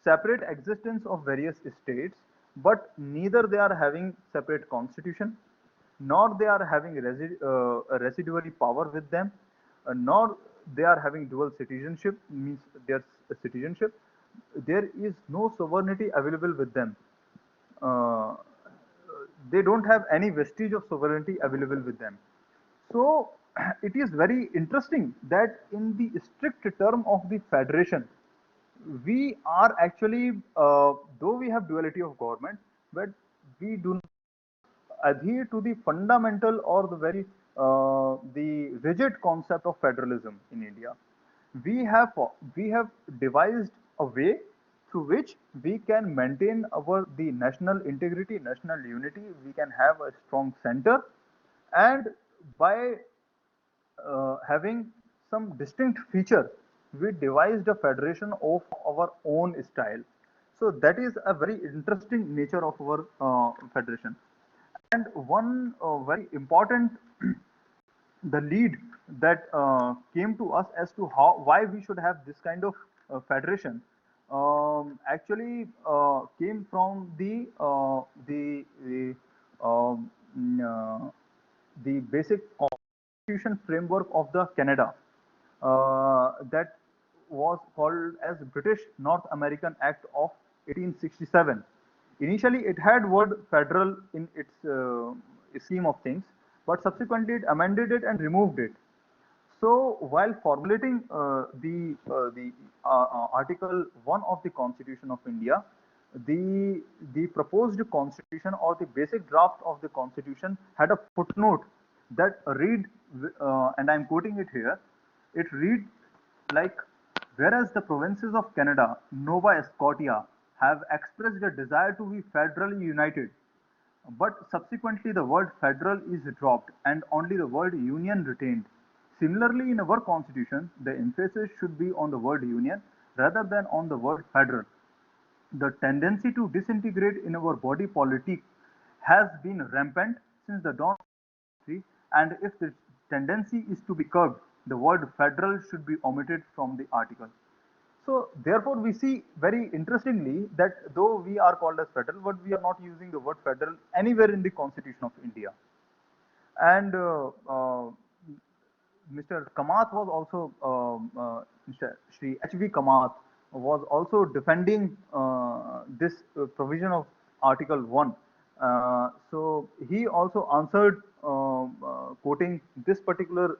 separate existence of various states, but neither they are having separate constitution, nor they are having a residuary power with them, nor they are having dual citizenship, means their citizenship. There is no sovereignty available with them. Uh, they don't have any vestige of sovereignty available with them. So it is very interesting that in the strict term of the federation, we are actually, though we have duality of government, but we do not adhere to the fundamental or the rigid concept of federalism in India. We have we have devised a way through which we can maintain our the national integrity, national unity. We can have a strong center, and by having some distinct feature, we devised a federation of our own style. So that is a very interesting nature of our federation. And one very important the lead that came to us as to how why we should have this kind of federation actually came from um, uh, the basic constitution framework of the Canada that was called as British North American Act of 1867. Initially, it had word federal in its scheme of things, but subsequently it amended it and removed it. So, while formulating the Article 1 of the Constitution of India, the proposed constitution or the basic draft of the constitution had a footnote that read, and I'm quoting it here. It read like, whereas the provinces of Canada, Nova Scotia, have expressed a desire to be federally united, but subsequently the word federal is dropped and only the word union retained. Similarly, in our constitution, the emphasis should be on the word union rather than on the word federal. The tendency to disintegrate in our body politic has been rampant since the dawn of history, and if the tendency is to be curbed, the word federal should be omitted from the article. So therefore, we see very interestingly that though we are called as federal, but we are not using the word federal anywhere in the Constitution of India. And Mr. Kamath was also Mr. Shri H.V. Kamath was also defending this provision of Article 1. So he also answered quoting this particular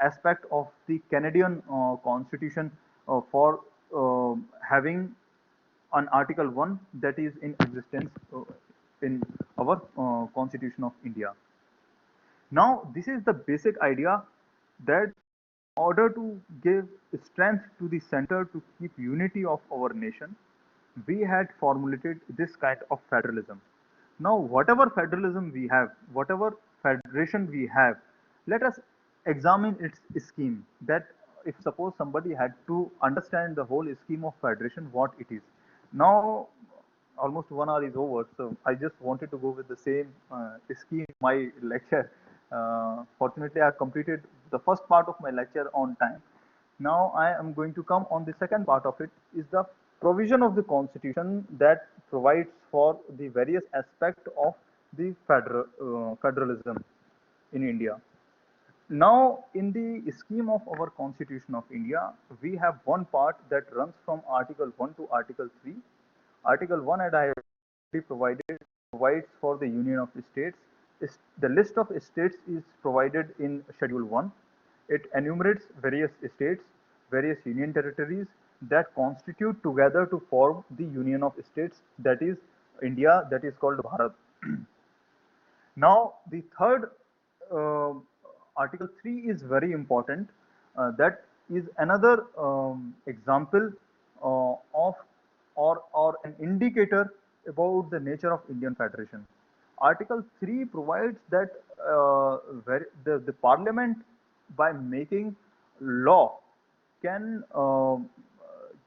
aspect of the Canadian Constitution for having an Article 1 that is in existence in our Constitution of India. Now, this is the basic idea that in order to give strength to the center to keep unity of our nation, we had formulated this kind of federalism. Now, whatever federalism we have, whatever federation we have, let us examine its scheme. That if suppose somebody had to understand the whole scheme of federation, what it is. Now, almost 1 hour is over, so I just wanted to go with the same scheme my lecture. Fortunately, I completed the first part of my lecture on time. Now I am going to come on the second part of it, is the provision of the constitution that provides for the various aspects of the federalism in India. Now, in the scheme of our Constitution of India, we have one part that runs from Article 1 to Article 3. Article 1, as I have already provided, provides for the Union of States. The list of states is provided in Schedule 1. It enumerates various states, various union territories that constitute together to form the Union of States, that is India, that is called Bharat. Now, the third uh, Article 3 is very important. That is another example of or an indicator about the nature of Indian Federation. Article 3 provides that the Parliament, by making law, can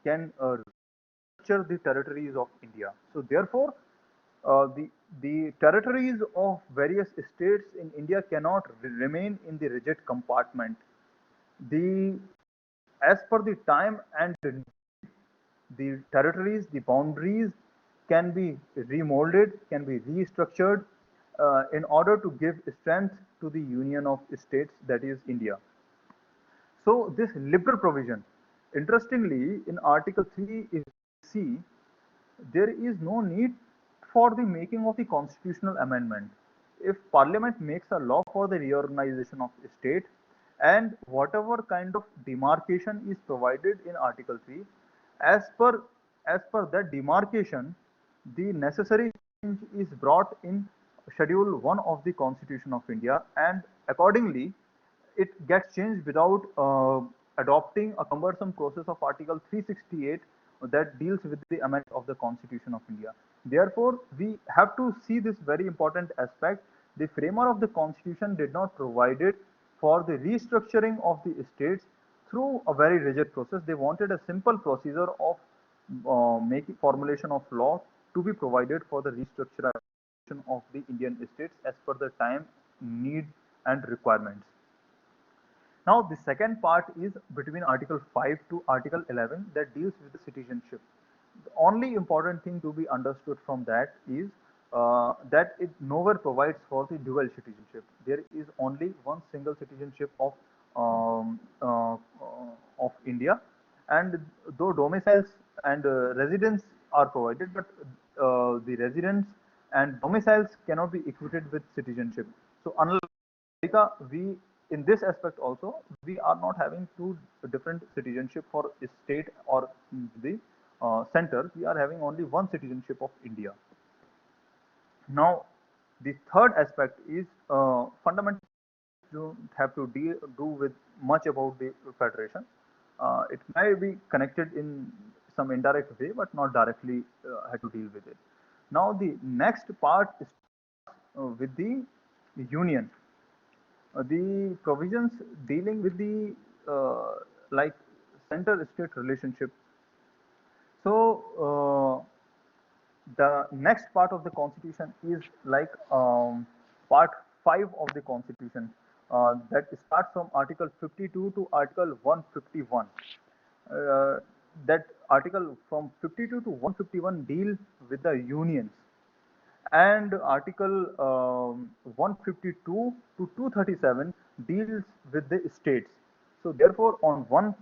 structure the territories of India. So therefore, the territories of various states in India cannot remain in the rigid compartment. The as per the time and the territories, the boundaries can be remolded, can be restructured in order to give strength to the union of states, that is India. So this liberal provision, interestingly, in Article 3, if you see, there is no need for the making of the constitutional amendment. If Parliament makes a law for the reorganization of state, and whatever kind of demarcation is provided in Article 3, as per as per that demarcation, the necessary change is brought in Schedule 1 of the Constitution of India, and accordingly it gets changed without adopting a cumbersome process of Article 368 that deals with the amendment of the Constitution of India. Therefore, we have to see this very important aspect. The framer of the Constitution did not provide it for the restructuring of the states through a very rigid process. They wanted a simple procedure of making formulation of law to be provided for the restructuring of the Indian states as per the time, need, and requirements. Now, the second part is between Article 5 to Article 11 that deals with the citizenship. The only important thing to be understood from that is that it nowhere provides for the dual citizenship. There is only one single citizenship um, uh, of India, and though domiciles and residence are provided, but the residence and domiciles cannot be equated with citizenship. So, unlike America, we in this aspect also we are not having two different citizenship for state or the center. We are having only one citizenship of India. Now, the third aspect is fundamental. Don't have to do with much about the federation. It may be connected in some indirect way, but not directly had to deal with it. Now, the next part is with the union. The provisions dealing with the like center-state relationship. So the next part of the constitution is like part 5 of the constitution that starts from article 52 to article 151. That article from 52 to 151 deal with the unions, and article 152 to 237 deals with the states. So therefore, on one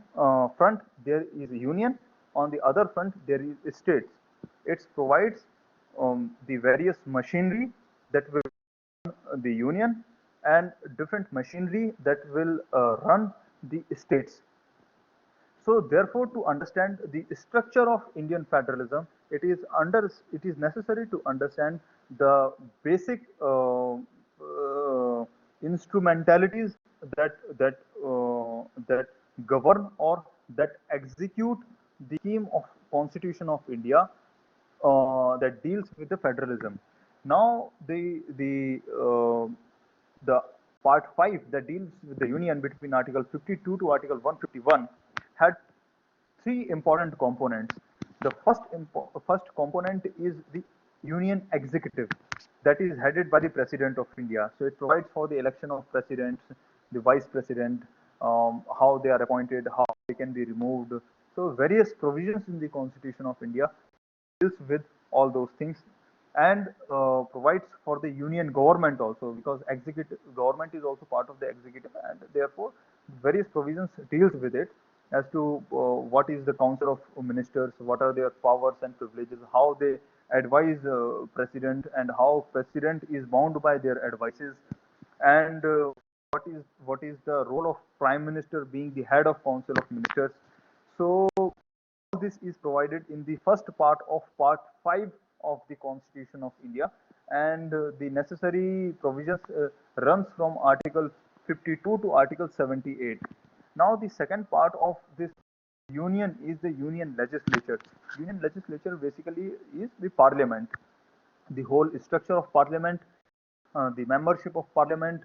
front there is union, on the other front there is states. It provides the various machinery that will run the union and different machinery that will run the states. So therefore, to understand the structure of Indian federalism, it is necessary to understand the basic instrumentalities that govern or that execute the scheme of Constitution of India that deals with the federalism. Now the part 5 that deals with the union between Article 52 to Article 151 had three important components. The first component is the union executive that is headed by the President of India. So it provides for the election of presidents, the vice president, how they are appointed, how they can be removed. So various provisions in the Constitution of India deals with all those things, and provides for the union government also, because executive government is also part of the executive, and therefore various provisions deals with it as to what is the council of ministers, what are their powers and privileges, how they advise president, and how president is bound by their advices, and what is the role of prime minister being the head of council of ministers. So this is provided in the first part of part 5 of the Constitution of India, and the necessary provisions runs from Article 52 to Article 78. Now the second part of this union is the union legislature. Union legislature basically is the parliament, the whole structure of parliament, the membership of parliament,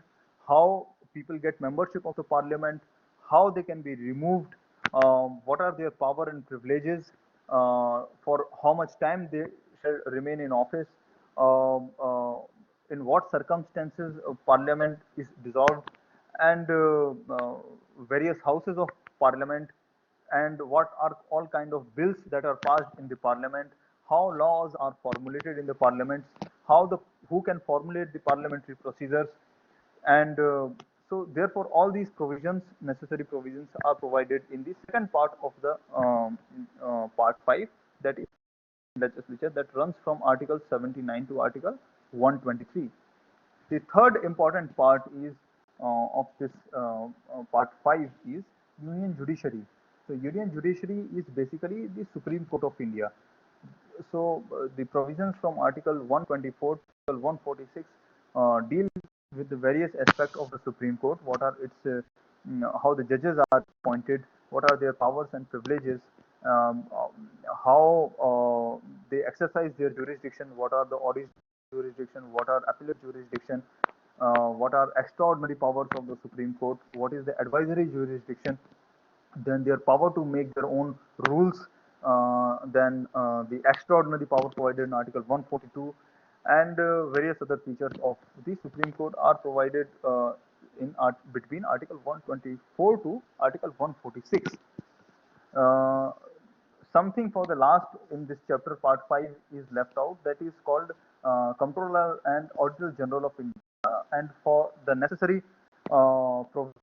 how people get membership of the parliament, how they can be removed, what are their power and privileges, for how much time they shall remain in office, in what circumstances parliament is dissolved, and various houses of parliament, and what are all kind of bills that are passed in the parliament, how laws are formulated in the parliaments, how the who can formulate the parliamentary procedures, and so therefore all these provisions, necessary provisions, are provided in the second part of the part 5, that is legislature, that runs from Article 79 to Article 123. The third important part is of this part 5 is Union Judiciary. So Union Judiciary is basically the Supreme Court of India. So the provisions from Article 124 to Article 146 deal with the various aspects of the Supreme Court. What are its how the judges are appointed, what are their powers and privileges, how they exercise their jurisdiction, what are the audit jurisdiction, what are appellate jurisdiction, what are extraordinary powers of the Supreme Court, what is the advisory jurisdiction, then their power to make their own rules, then the extraordinary power provided in Article 142, and various other features of the Supreme Court are provided between Article 124 to Article 146. Uh, Something for the last in this chapter, part 5, is left out, that is called Comptroller and Auditor General of India, and for the necessary provision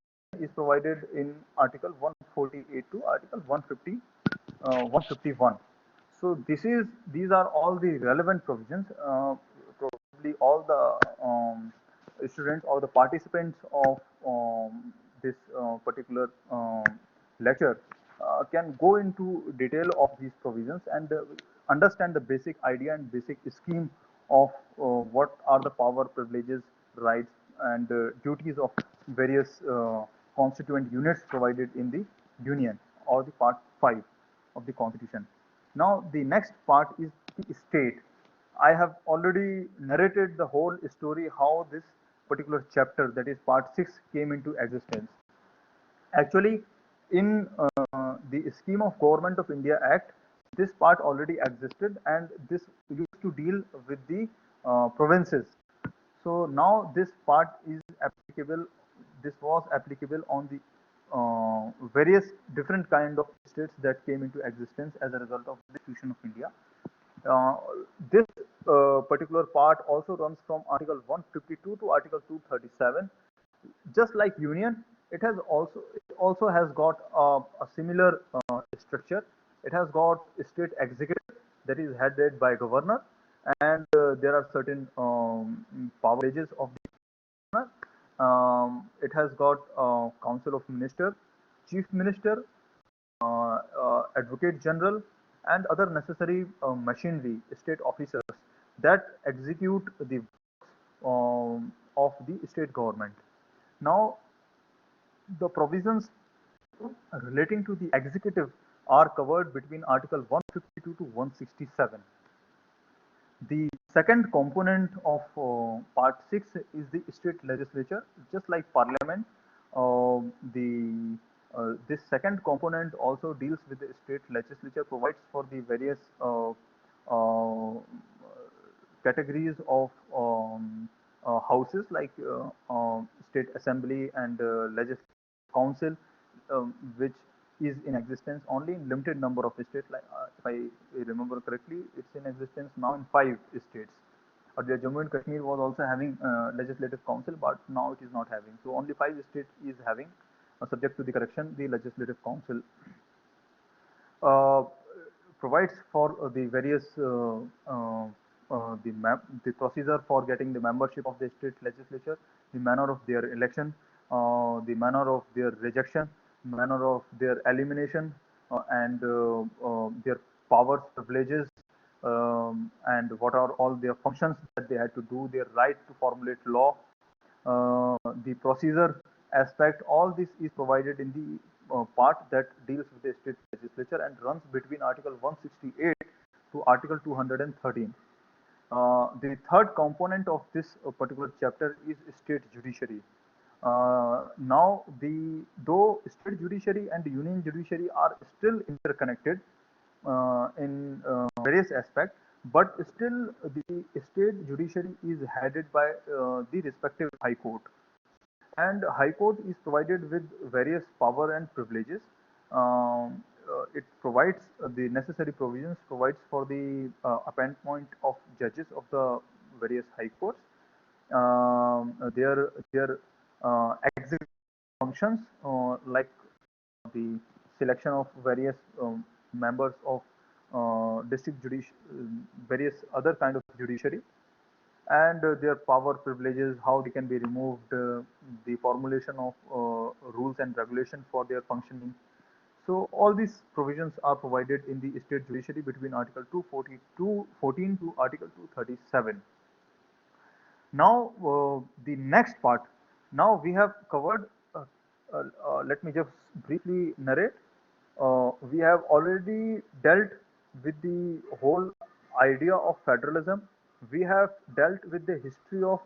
is provided in Article 148 to Article 150, 151. So these are all the relevant provisions. Probably all the students or the participants of this particular lecture can go into detail of these provisions and understand the basic idea and basic scheme of what are the power, privileges, rights, and duties of various constituent units provided in the union or the part 5 of the constitution. Now the next part is the state. I have already narrated the whole story how this particular chapter, that is part 6, came into existence. Actually, in the scheme of Government of India Act, this part already existed, and this used to deal with the provinces. So now this part is applicable. This was applicable on the various different kind of states that came into existence as a result of the fusion of India. Uh, this particular part also runs from Article 152 to Article 237. Just like union, it also has got a similar structure. It has got a state executive that is headed by governor, and there are certain privileges of the governor. It has got council of minister, chief minister, advocate general, and other necessary machinery, state officers that execute the of the state government. Now, the provisions relating to the executive are covered between Article 152 to 167. The second component of Part 6 is the state legislature. Just like Parliament, the this second component also deals with the state legislature, provides for the various uh, categories of houses like state assembly and legislative council, which is in existence only in limited number of states. Like if I remember correctly, it's in existence now in 5 states. The Jammu and Kashmir was also having legislative council, but now it is not having. So only 5 states is having, subject to the correction, the legislative council. Uh, provides for the various the procedure for getting the membership of the state legislature, the manner of their election, the manner of their rejection, manner of their elimination, and their powers, privileges, and what are all their functions that they had to do, their right to formulate law, the procedure aspect. All this is provided in the part that deals with the state legislature and runs between Article 168 to Article 213. The third component of this particular chapter is state judiciary. Now, though state judiciary and union judiciary are still interconnected in various aspects, but still the state judiciary is headed by the respective high court, and high court is provided with various power and privileges. It provides the necessary provisions, provides for the appointment of judges of the various high courts, their executive functions, like the selection of various members of district judiciary, various other kind of judiciary, and their power, privileges, how they can be removed, the formulation of rules and regulation for their functioning. So all these provisions are provided in the state judiciary between Article 214 to Article 237. Now, the next part. Now we have covered. Let me just briefly narrate. We have already dealt with the whole idea of federalism. We have dealt with the history of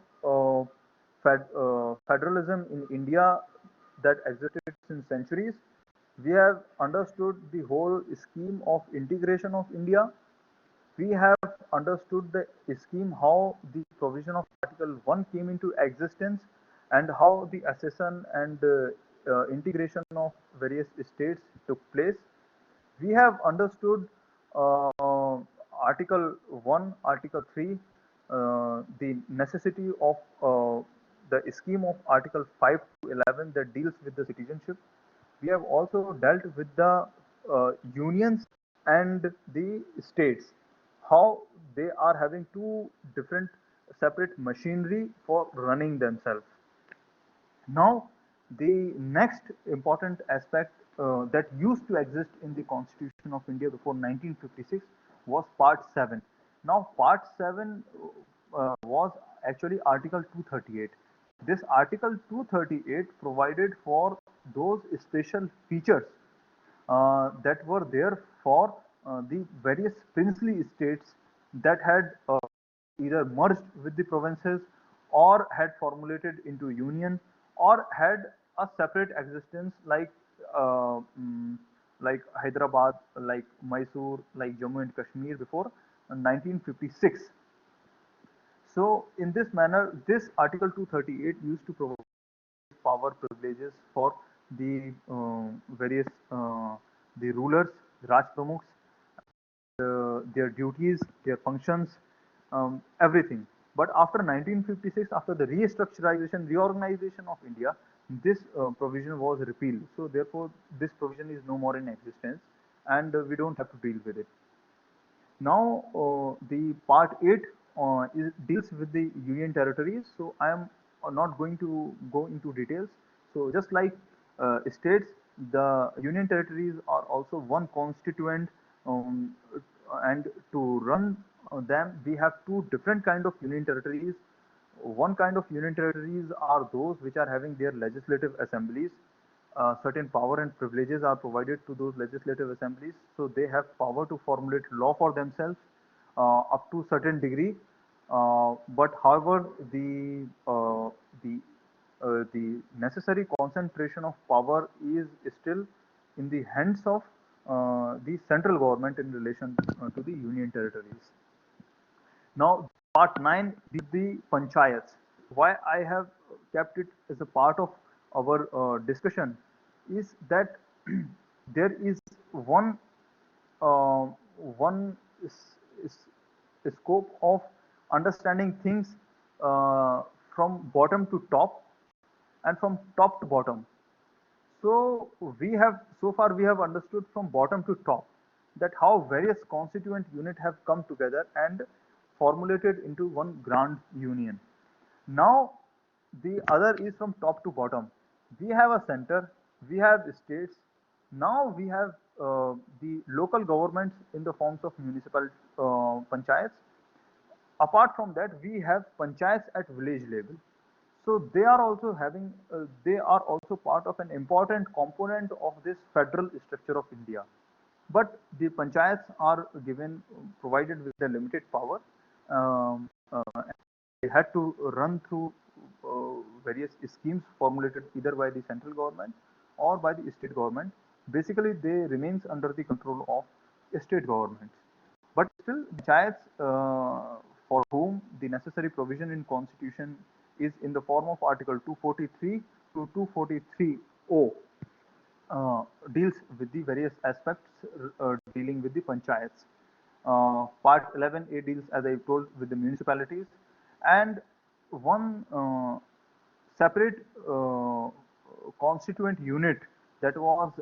federalism in India that existed since centuries. We have understood the whole scheme of integration of India. We have understood the scheme, how the provision of Article 1 came into existence, and how the accession and integration of various states took place. We have understood Article 1, Article 3, the necessity of the scheme of Article 5 to 11 that deals with the citizenship. We have also dealt with the unions and the states, how they are having two different separate machinery for running themselves. Now, the next important aspect that used to exist in the Constitution of India before 1956 was Part 7. Now, Part 7 was actually Article 238. This Article 238 provided for those special features that were there for the various princely states that had either merged with the provinces, or had formulated into union, or had a separate existence, uh, mm, like Hyderabad, like Mysore, like Jammu and Kashmir before 1956. So in this manner, this Article 238 used to provide power, privileges for the various the rulers, Raj Pramukhs, their duties, their functions, everything. But after 1956, after the restructurization, reorganization of India, this provision was repealed. So therefore, this provision is no more in existence, and we don't have to deal with it. Now, the part 8 deals with the union territories. So I am not going to go into details. So just like states, the union territories are also one constituent, um, and to run them, we have two different kind of union territories. One kind of union territories are those which are having their legislative assemblies. Certain power and privileges are provided to those legislative assemblies, so they have power to formulate law for themselves up to certain degree. But however, the necessary concentration of power is still in the hands of the central government in relation to the union territories. Now, part 9 is the panchayats. Why I have kept it as a part of our discussion is that there is one uh, one scope of understanding things uh, from bottom to top and from top to bottom. So so far we have understood from bottom to top that how various constituent units have come together and formulated into one grand union. Now the other is from top to bottom. We have a center, we have states, now we have the local governments in the forms of municipal panchayats. Apart from that, we have panchayats at village level. So they are also part of an important component of this federal structure of India. But the panchayats are provided with a limited power. And they had to run through various schemes formulated either by the central government or by the state government. Basically, they remains under the control of state governments. But still, panchayats, for whom the necessary provision in constitution is in the form of Article 243 to 243O, deals with the various aspects dealing with the panchayats. Part 11A deals, as I told, with the municipalities, and one separate constituent unit that was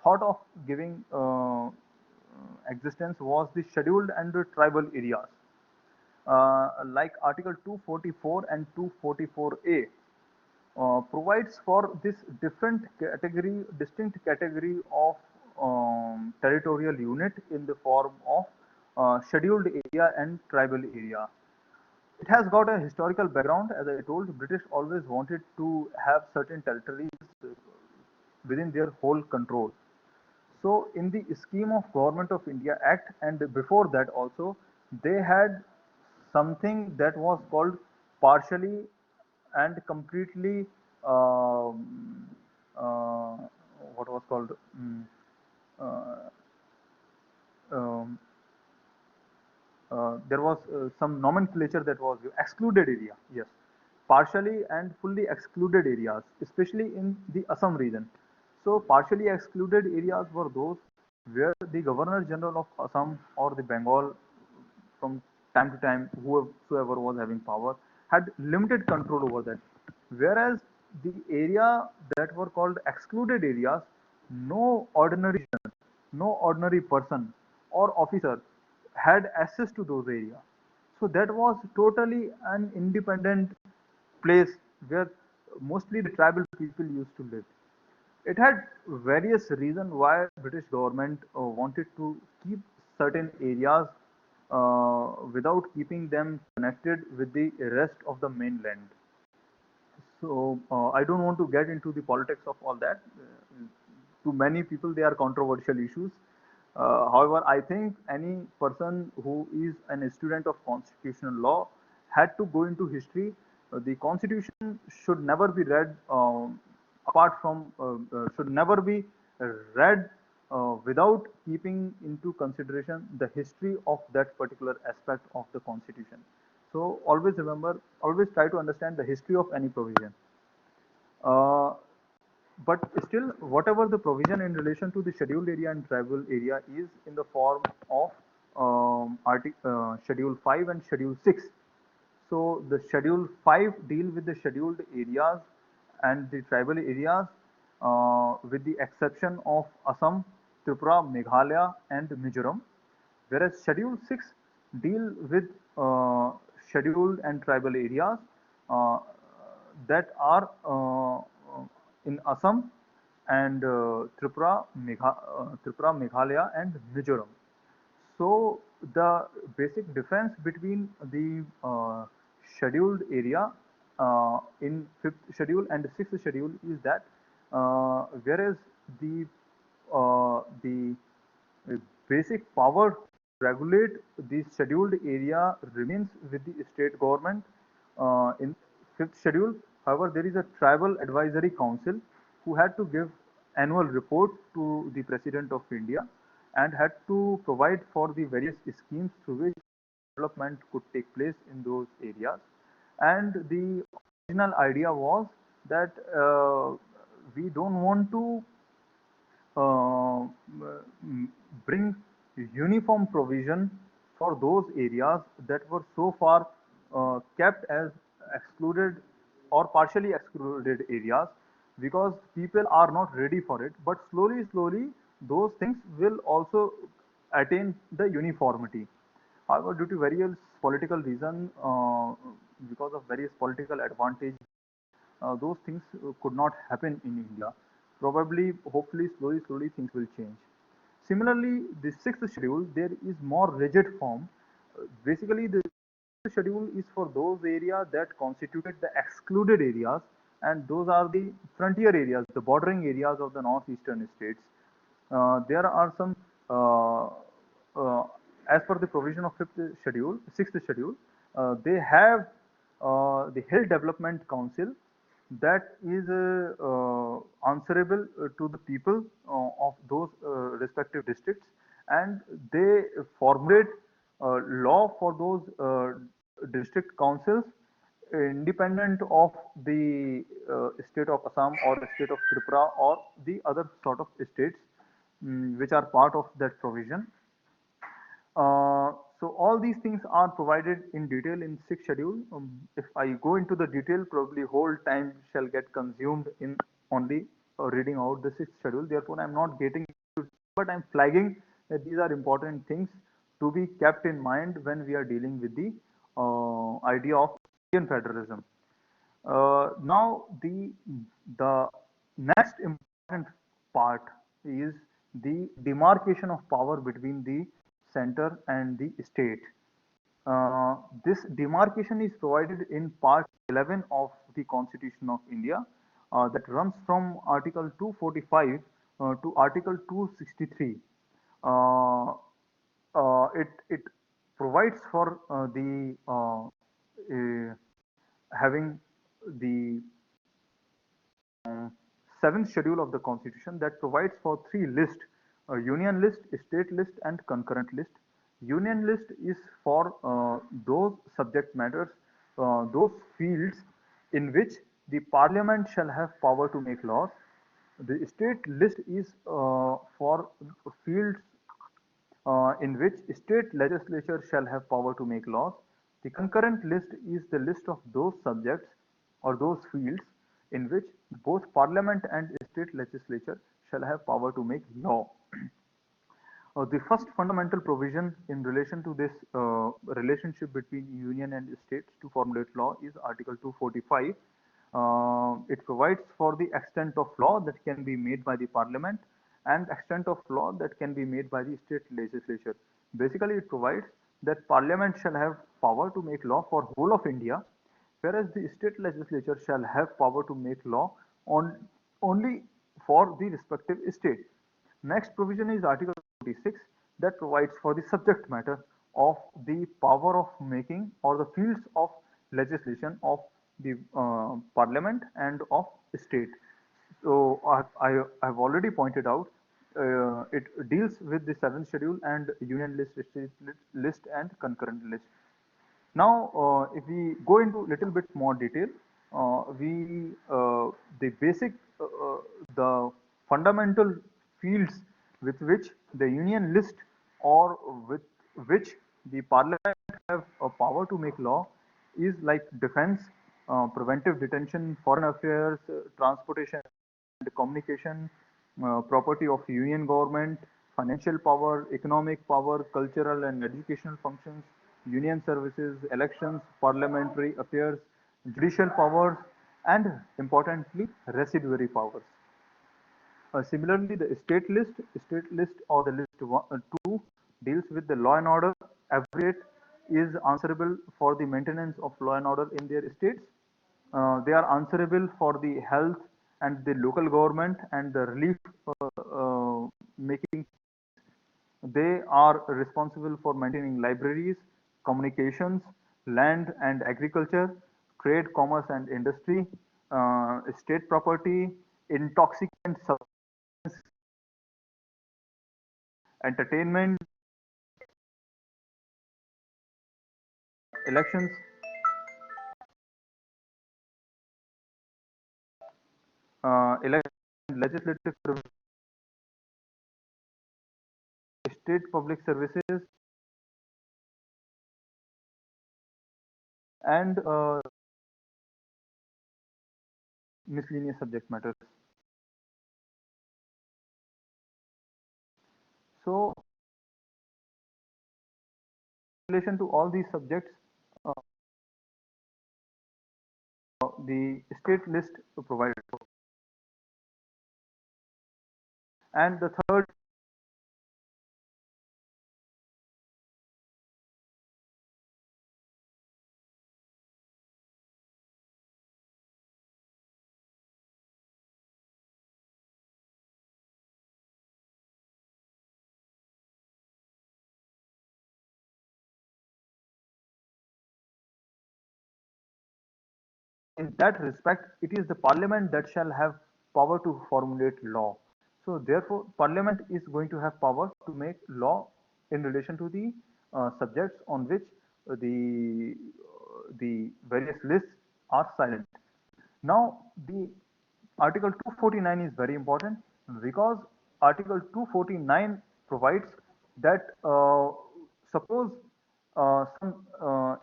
thought of giving existence was the scheduled and the tribal areas. Like Article 244 and 244A provides for this distinct category of territorial unit in the form of scheduled area and tribal area. It has got a historical background. As I told, British always wanted to have certain territories within their whole control. So in the scheme of Government of India Act, and before that also, they had something that was called partially and completely um, uh, what was called uh, um, there was some nomenclature that was excluded area. Yes, partially and fully excluded areas, especially in the Assam region. So partially excluded areas were those where the Governor General of Assam or the Bengal, from time to time, whoever was having power, had limited control over that. Whereas the area that were called excluded areas, no ordinary citizen, no ordinary person or officer had access to those areas. So that was totally an independent place where mostly the tribal people used to live. It had various reasons why British government wanted to keep certain areas without keeping them connected with the rest of the mainland. So I don't want to get into the politics of all that. To many people, they are controversial issues. However, I think any person who is a student of constitutional law had to go into history. The constitution should never be read should never be read without keeping into consideration the history of that particular aspect of the constitution. So always remember, always try to understand the history of any provision. Uh, but still, whatever the provision in relation to the scheduled area and tribal area is in the form of Schedule 5 and Schedule 6. So the Schedule 5 deal with the scheduled areas and the tribal areas, with the exception of Assam, Tripura, Meghalaya, and Mizoram. Whereas Schedule 6 deal with scheduled and tribal areas uh, that are in Assam, and Tripura, Meghalaya, and Mizoram. So the basic difference between the scheduled area in fifth schedule and sixth schedule is that whereas the the basic power to regulate the scheduled area remains with the state government in fifth schedule. However, there is a tribal advisory council who had to give annual report to the President of India and had to provide for the various schemes through which development could take place in those areas. And the original idea was that we don't want to uh, bring uniform provision for those areas that were so far kept as excluded or partially excluded areas, because people are not ready for it. But slowly, those things will also attain the uniformity. However, due to various political reasons, because of various political advantage, those things could not happen in India. Probably, hopefully, slowly things will change. Similarly, the sixth schedule, there is more rigid form. Basically, the schedule is for those areas that constituted the excluded areas, and those are the frontier areas, the bordering areas of the northeastern states. There are some, uh, as per the provision of sixth schedule, they have the Hill Development Council that is answerable to the people of those respective districts, and they formulate law for those district councils independent of the state of Assam or the state of Tripura or the other sort of states which are part of that provision. So all these things are provided in detail in sixth schedule. If I go into the detail, probably whole time shall get consumed in only reading out the sixth schedule. Therefore, I'm not getting into, but I'm flagging that these are important things to be kept in mind when we are dealing with the idea of Indian federalism. Now the next important part is the demarcation of power between the center and the state. This demarcation is provided in part 11 of the Constitution of India, that runs from Article 245 to Article 263. Uh, it provides for the having the seventh schedule of the Constitution that provides for three lists: union list, state list, and concurrent list. Union list is for those subject matters, those fields in which the parliament shall have power to make laws. The state list is for fields in which state legislature shall have power to make laws. The concurrent list is the list of those subjects or those fields in which both parliament and state legislature shall have power to make law. The first fundamental provision in relation to this relationship between union and states to formulate law is Article 245. It provides for the extent of law that can be made by the parliament and extent of law that can be made by the state legislature. Basically, it provides that parliament shall have power to make law for whole of India, whereas the state legislature shall have power to make law on only for the respective state. Next provision is Article 46 that provides for the subject matter of the power of making or the fields of legislation of the parliament and of state. So have already pointed out it deals with the seventh schedule and union list, state list, and concurrent list. Now, if we go into little bit more detail, we the basic the fundamental fields with which the union list or with which the parliament have a power to make law is like defense, preventive detention, foreign affairs, transportation and communication, property of union government, financial power, economic power, cultural and educational functions, union services, elections, parliamentary affairs, judicial powers, and importantly, residuary powers. Similarly, the state list or the list 2 deals with the law and order. Every state is answerable for the maintenance of law and order in their states. They are answerable for the health and the local government and the relief making. They are responsible for maintaining libraries, communications, land and agriculture, trade, commerce and industry, state property, intoxicant substance, entertainment, elections, election, legislative service, state public services, and miscellaneous subject matters. So, in relation to all these subjects, uh, the state list provided. And the third, in that respect, it is the parliament that shall have power to formulate law. So therefore, parliament is going to have power to make law in relation to the subjects on which the various lists are silent. Now, the Article 249 is very important because Article 249 provides that suppose some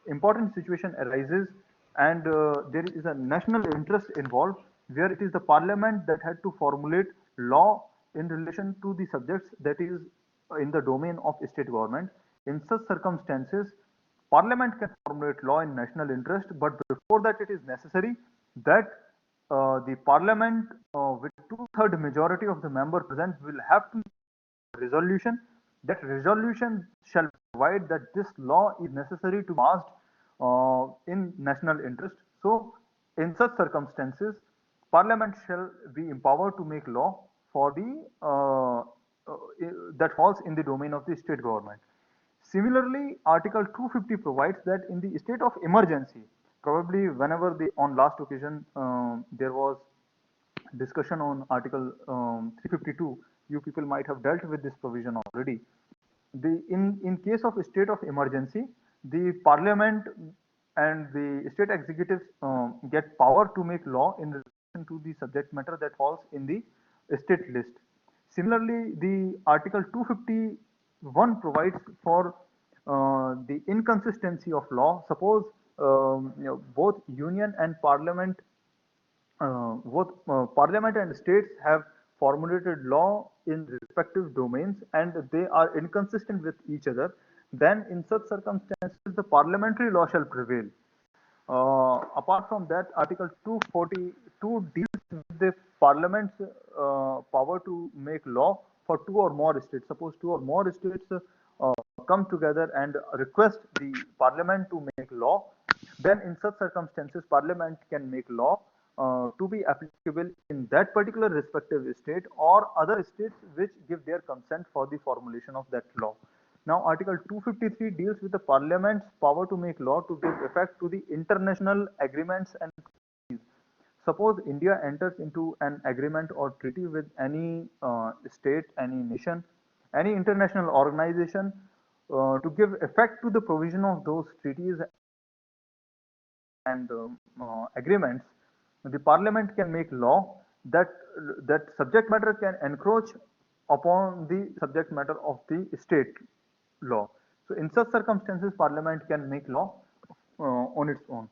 important situation arises and there is a national interest involved where it is the parliament that had to formulate law in relation to the subjects that is in the domain of state government. In such circumstances, parliament can formulate law in national interest, but before that it is necessary that the parliament with two-third majority of the member present will have to resolution. That resolution shall provide that this law is necessary to be passed in national interest. So, in such circumstances, Parliament shall be empowered to make law for the that falls in the domain of the state government. Similarly, Article 250 provides that in the state of emergency, probably whenever the on last occasion there was discussion on Article 352, you people might have dealt with this provision already. In case of a state of emergency, the parliament and the state executives get power to make law in relation to the subject matter that falls in the state list. Similarly, the Article 251 provides for the inconsistency of law. Suppose both union and parliament both parliament and states have formulated law in respective domains and they are inconsistent with each other, then in such circumstances the parliamentary law shall prevail. Apart from that, Article 242 deals with the parliament's power to make law for two or more states. Suppose two or more states come together and request the parliament to make law, then in such circumstances, parliament can make law to be applicable in that particular respective state or other states which give their consent for the formulation of that law. Now, Article 253 deals with the Parliament's power to make law to give effect to the international agreements and treaties. Suppose India enters into an agreement or treaty with any state, any nation, any international organization to give effect to the provision of those treaties and agreements, the Parliament can make law that subject matter can encroach upon the subject matter of the state law. So, in such circumstances, Parliament can make law on its own.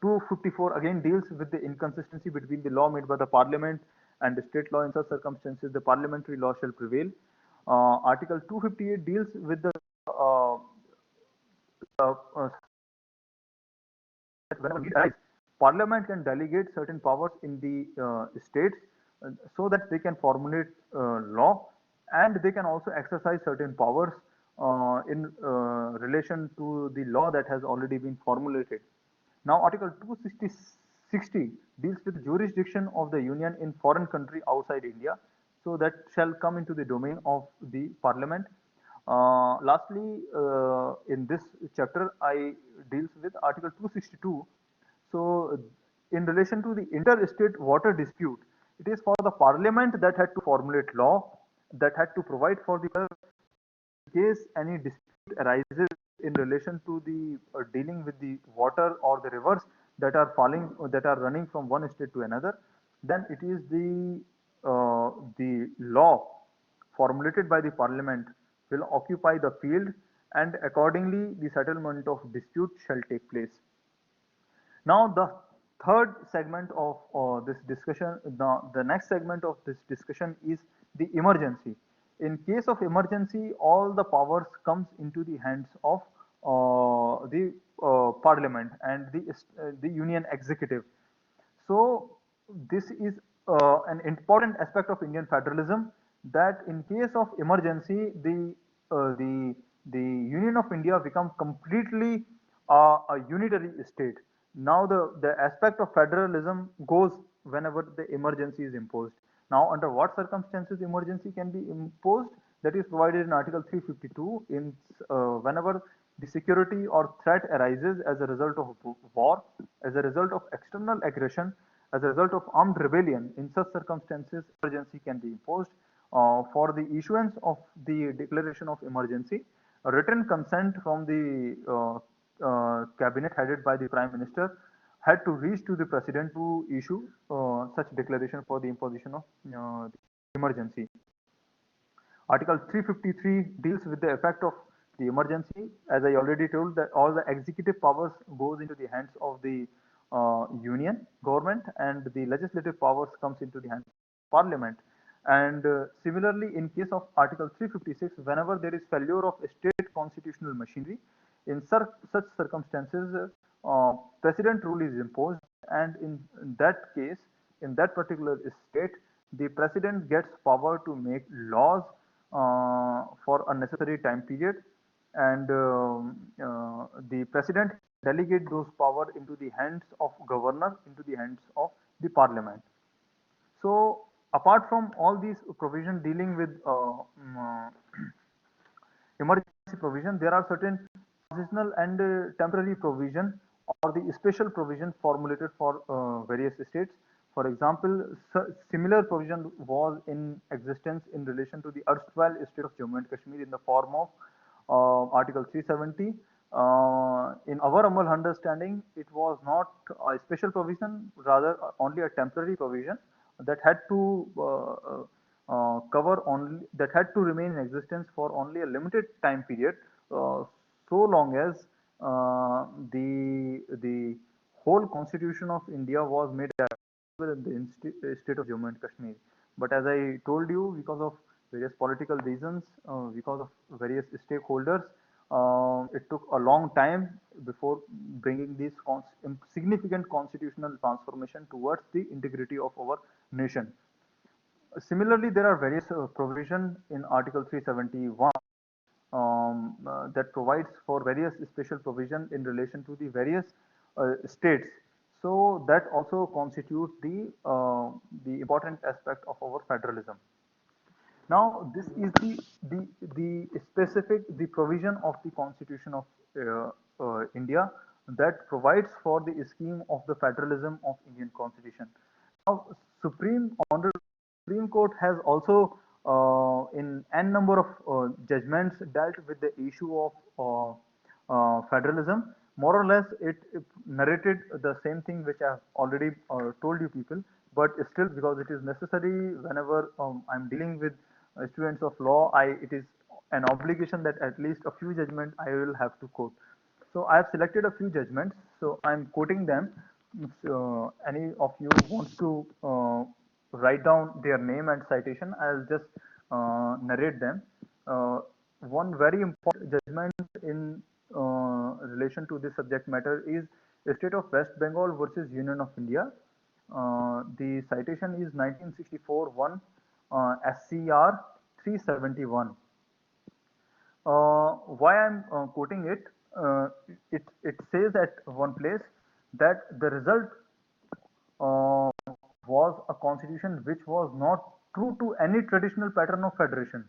254 again deals with the inconsistency between the law made by the Parliament and the state law. In such circumstances, the parliamentary law shall prevail. Article 258 deals with the uh, whenever need arise, Parliament can delegate certain powers in the states so that they can formulate law, and they can also exercise certain powers in relation to the law that has already been formulated. Now, Article 260 deals with jurisdiction of the Union in foreign country outside India, so that shall come into the domain of the Parliament. Lastly, in this chapter, I deals with Article 262. So, in relation to the interstate water dispute, it is for the Parliament that had to formulate law, that had to provide for the case any dispute arises in relation to the dealing with the water or the rivers that are running from one state to another, then it is the law formulated by the Parliament will occupy the field, and accordingly the settlement of dispute shall take place. Now, the third segment of this discussion, the next segment of this discussion is the emergency. In case of emergency, all the powers comes into the hands of the Parliament and the Union Executive. So this is an important aspect of Indian federalism, that in case of emergency, the Union of India become completely a unitary state. Now the aspect of federalism goes whenever the emergency is imposed. Now, under what circumstances emergency can be imposed? That is provided in Article 352. In whenever the security or threat arises as a result of war, as a result of external aggression, as a result of armed rebellion, in such circumstances, emergency can be imposed. For the issuance of the declaration of emergency, a written consent from the cabinet headed by the Prime Minister had to reach to the President to issue such declaration for the imposition of the emergency. Article 353 deals with the effect of the emergency. As I already told, that all the executive powers goes into the hands of the union government, and the legislative powers comes into the hands of Parliament. And similarly, in case of Article 356, whenever there is failure of state constitutional machinery, in such circumstances, president rule is imposed, and in that case, in that particular state, the president gets power to make laws for a necessary time period, and the president delegate those power into the hands of governor, into the hands of the Parliament. So, apart from all these provision dealing with emergency provision, there are certain transitional and temporary provision or the special provision formulated for various states. For example, similar provision was in existence in relation to the erstwhile state of Jammu and Kashmir in the form of Article 370. In our humble understanding, it was not a special provision, rather only a temporary provision that had to cover only, that had to remain in existence for only a limited time period, so long as the whole constitution of India was made available in the state of Jammu and Kashmir. But as I told you, because of various political reasons, because of various stakeholders, it took a long time before bringing this significant constitutional transformation towards the integrity of our nation. Similarly, there are various provisions in Article 371 that provides for various special provision in relation to the various states. So that also constitutes the important aspect of our federalism. Now, this is the specific the provision of the Constitution of India that provides for the scheme of the federalism of Indian Constitution. Now, Honorable Supreme Court has also in n number of judgments dealt with the issue of federalism. More or less, it narrated the same thing which I have already told you people, but still, because it is necessary whenever I'm dealing with students of law, it is an obligation that at least a few judgments I will have to quote. So I have selected a few judgments, so I'm quoting them. So any of you wants to write down their name and citation, I'll just narrate them. One very important judgment in relation to this subject matter is the state of West Bengal versus Union of India. The citation is 1964 1 SCR 371. Why I'm quoting it? It says at one place that the result uh, was a constitution which was not true to any traditional pattern of federation.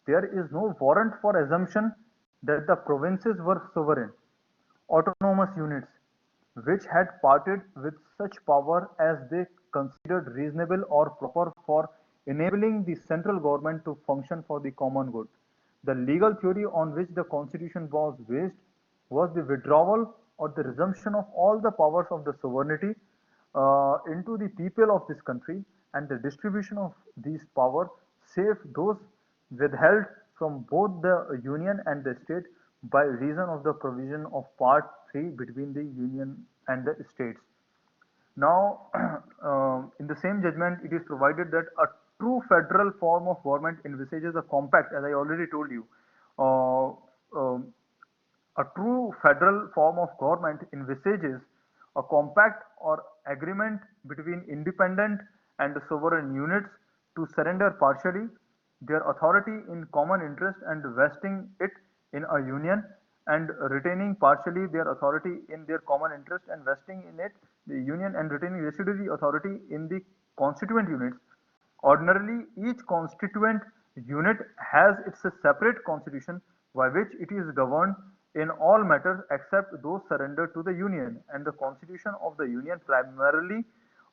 There is no warrant for assumption that the provinces were sovereign, autonomous units, which had parted with such power as they considered reasonable or proper for enabling the central government to function for the common good. The legal theory on which the constitution was based was the withdrawal or the resumption of all the powers of the sovereignty into the people of this country, and the distribution of these power save those withheld from both the union and the state by reason of the provision of part 3 between the union and the states. Now, in the same judgment, it is provided that a true federal form of government envisages a compact, as I already told you. Uh, um, a true federal form of government envisages a compact or agreement between independent and sovereign units to surrender partially their authority in common interest and vesting it in a union, and retaining partially their authority in their common interest and vesting in it the union, and retaining residuary authority in the constituent units. Ordinarily, each constituent unit has its separate constitution by which it is governed in all matters except those surrendered to the union, and the constitution of the union primarily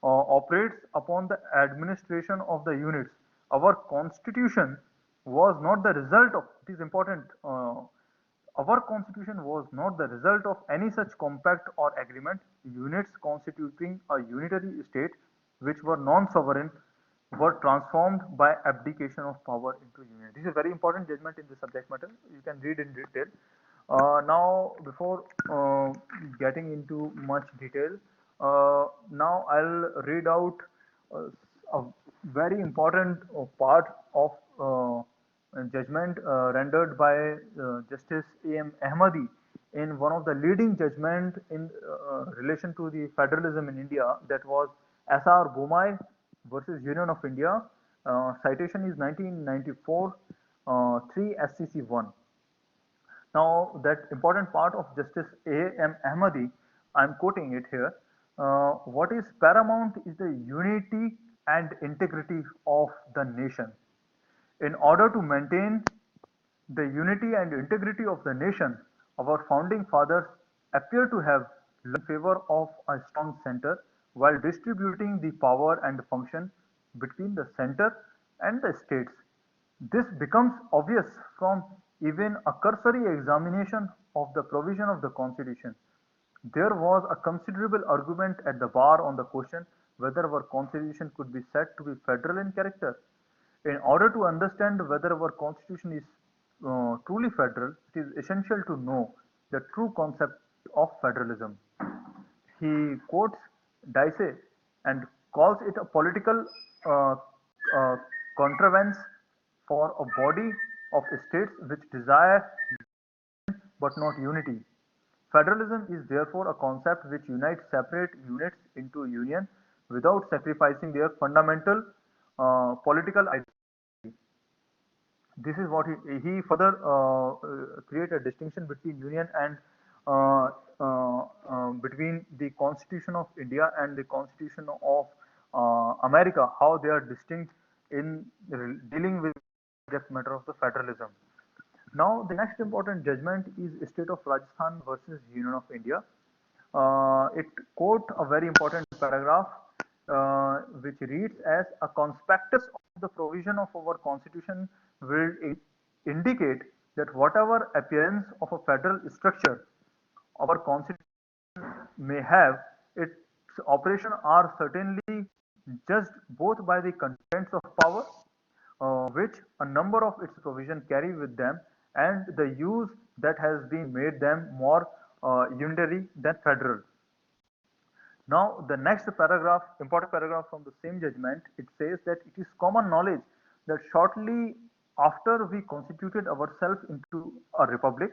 operates upon the administration of the units. Our constitution was not the result of, it is important, our constitution was not the result of any such compact or agreement. Units constituting a unitary state, which were non-sovereign, were transformed by abdication of power into union. This is a very important judgment in the subject matter. You can read in detail. Now, before getting into much detail, now I'll read out uh, a very important part of judgment rendered by Justice A.M. Ahmadi in one of the leading judgment in relation to the federalism in India, that was S.R. Bomai versus Union of India. Citation is 1994 3 SCC 1. Now, that important part of Justice A.M. Ahmadi, I'm quoting it here. What is paramount is the unity and integrity of the nation. In order to maintain the unity and integrity of the nation, our founding fathers appear to have looked in favor of a strong center while distributing the power and function between the center and the states. This becomes obvious from even a cursory examination of the provision of the Constitution. There was a considerable argument at the bar on the question whether our Constitution could be said to be federal in character. In order to understand whether our Constitution is truly federal, it is essential to know the true concept of federalism. He quotes Dicey and calls it a political uh, uh, contrivance for a body of states which desire but not unity. Federalism is therefore a concept which unites separate units into a union without sacrificing their fundamental political identity. This is what he further create a distinction between union and between the Constitution of India and the Constitution of America, how they are distinct in dealing with the subject matter of the federalism. Now, the next important judgment is State of Rajasthan versus Union of India. It quote a very important paragraph which reads as a conspectus of the provision of our constitution will indicate that whatever appearance of a federal structure our constitution may have, its operation are certainly judged both by the contents of power which a number of its provisions carry with them, and the use that has been made them more unitary than federal. Now, the next paragraph, important paragraph from the same judgment, it says that it is common knowledge that shortly after we constituted ourselves into a republic,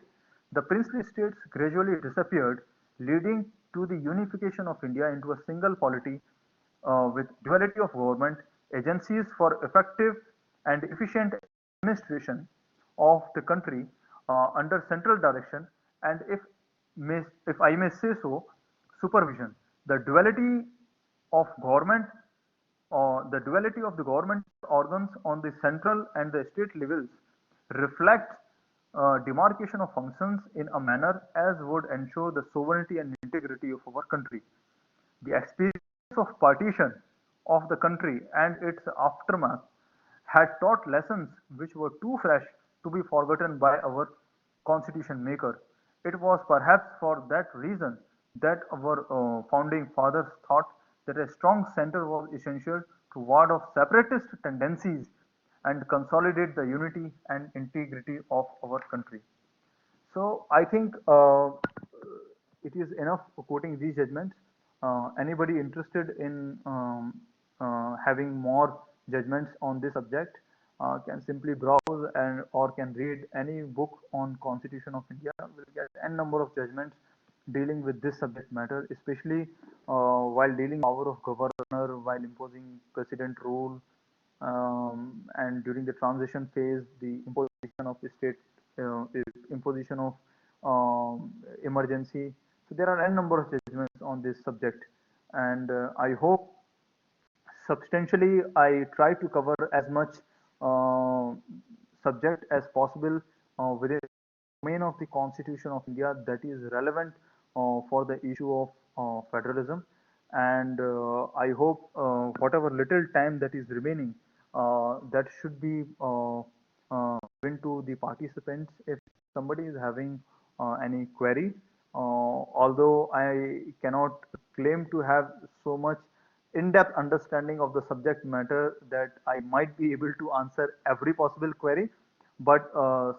the princely states gradually disappeared, leading to the unification of India into a single polity with duality of government agencies for effective and efficient administration of the country under central direction and if I may say so, supervision. The duality of government the duality of the government organs on the central and the state levels reflects demarcation of functions in a manner as would ensure the sovereignty and integrity of our country. The experience of partition of the country and its aftermath had taught lessons which were too fresh to be forgotten by our constitution maker. It was perhaps for that reason that our founding fathers thought that a strong center was essential to ward off separatist tendencies and consolidate the unity and integrity of our country. So I think it is enough for quoting these judgments. Anybody interested in having more judgments on this subject can simply browse and or can read any book on Constitution of India. Will get n number of judgments dealing with this subject matter, especially while dealing power of governor, while imposing president rule, and during the transition phase, the imposition of the state, imposition of emergency. So there are n number of judgments on this subject, and I hope substantially I try to cover as much uh, subject as possible within the domain of the Constitution of India that is relevant for the issue of federalism. And I hope whatever little time that is remaining, that should be given to the participants if somebody is having any query. Although I cannot claim to have so much in-depth understanding of the subject matter that I might be able to answer every possible query, but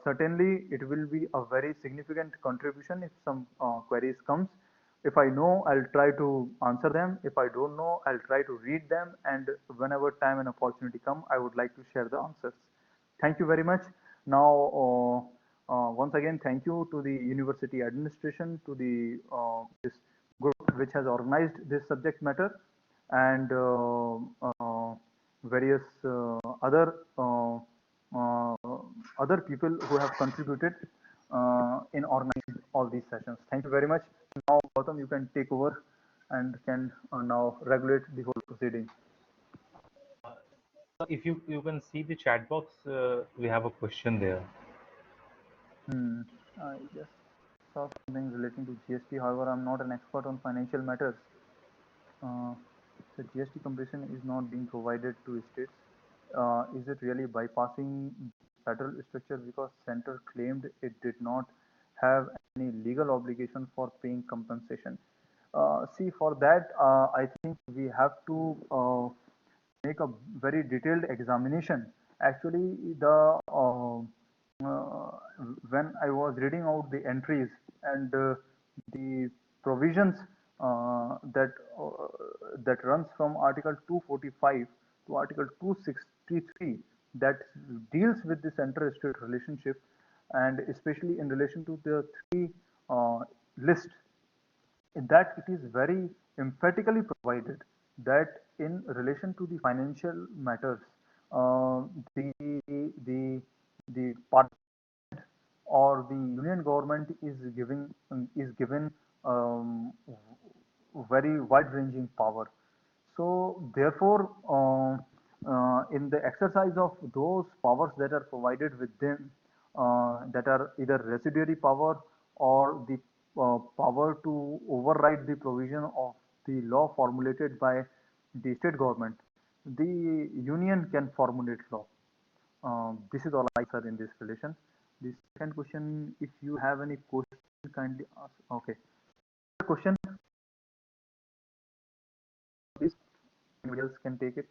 certainly it will be a very significant contribution if some queries comes. If I know, I'll try to answer them. If I don't know, I'll try to read them. And whenever time and opportunity come, I would like to share the answers. Thank you very much. Now, once again, thank you to the university administration, to the this group which has organized this subject matter, and various uh, other people who have contributed in organizing all these sessions. Thank you very much. Now, Gautam, you can take over and can now regulate the whole proceeding.
If you can see the chat box, we have a question there.
Hmm. I just saw something relating to GST. However, I'm not an expert on financial matters. Uh, the GST comparison is not being provided to states. Is it really bypassing federal structure because center claimed it did not have any legal obligation for paying compensation? See, for that, I think we have to make a very detailed examination. Actually, the uh, when I was reading out the entries and the provisions that runs from Article 245 to Article 263 that deals with the center-state relationship, and especially in relation to the three uh, list in that it is very emphatically provided that in relation to the financial matters, uh, the the the parliament or the union government is given very wide-ranging power. So therefore, in the exercise of those powers that are provided with them, that are either residuary power or the power to override the provision of the law formulated by the state government, the union can formulate law. This is all I answer in this relation. The second question, if you have any question, kindly ask. Okay. Question, please. Anybody else can take it.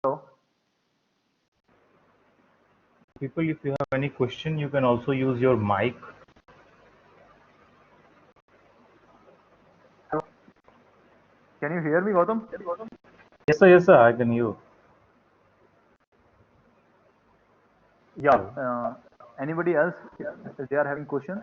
Hello.
People, if you have any question, you can also use your mic.
Hello. Can you hear me, Gautam?
Yes, sir. Yes, sir. I can hear.
Yeah.
Hello.
Anybody else? If they are having questions.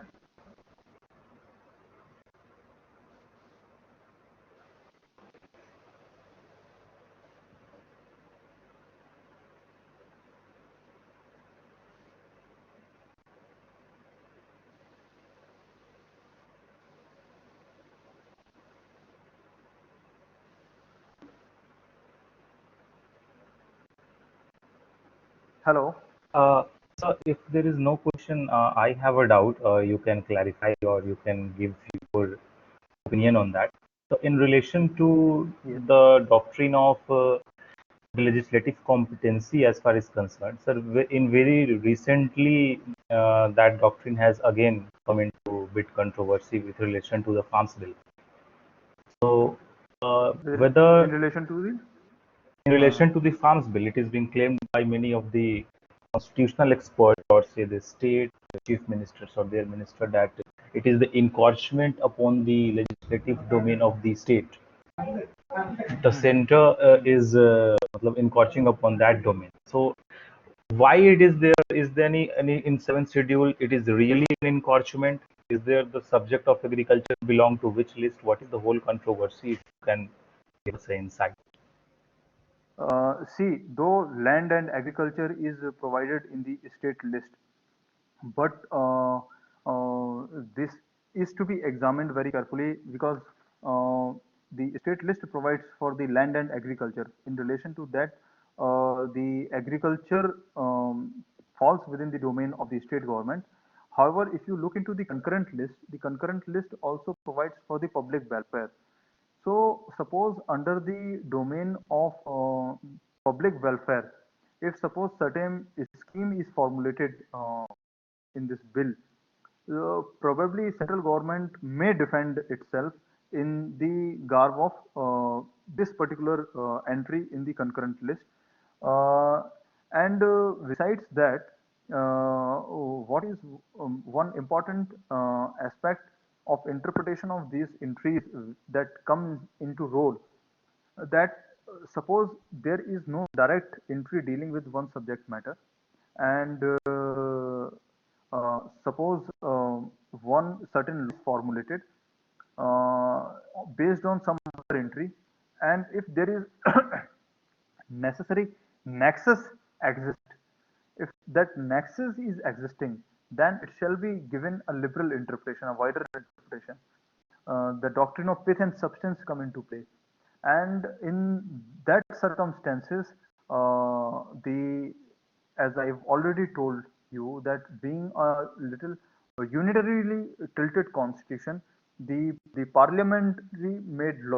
Hello.
Uh, so if there is no question, I have a doubt. You can clarify or you can give your opinion on that. So in relation to
Yes.
the doctrine of the legislative competency as far as concerned, sir, in very recently that doctrine has again come into bit controversy with relation to the farms bill. So
In
whether
relation to the.
in
Uh,
relation to the farms bill, it is being claimed by many of the constitutional experts or say the state chief ministers or their minister that it is the encroachment upon the legislative domain of the state. The
mhm.
center is matlab, encroaching upon that domain. So why it is there? Is there any in seventh schedule? It is really an encroachment. Is there the subject of agriculture belong to which list? What is the whole controversy? If you can give us an insight.
See, though land and agriculture is provided in the state list, but this is to be examined very carefully because the state list provides for the land and agriculture. In relation to that, the agriculture falls within the domain of the state government. However, if you look into the concurrent list also provides for the public welfare. So suppose under the domain of public welfare, if suppose certain scheme is formulated in this bill, probably central government may defend itself in the garb of this particular entry in the concurrent list. Uh, and besides that, what is one important aspect of interpretation of these entries that come into role that suppose there is no direct entry dealing with one subject matter and suppose one certain law is formulated uh, based on some other entry and if there is necessary nexus exist. If that nexus is existing, then it shall be given a liberal interpretation, a wider interpretation. The doctrine of pith and substance come into play. And in that circumstances, the as I've already told you that being a little unitarily tilted constitution, the parliamentary made law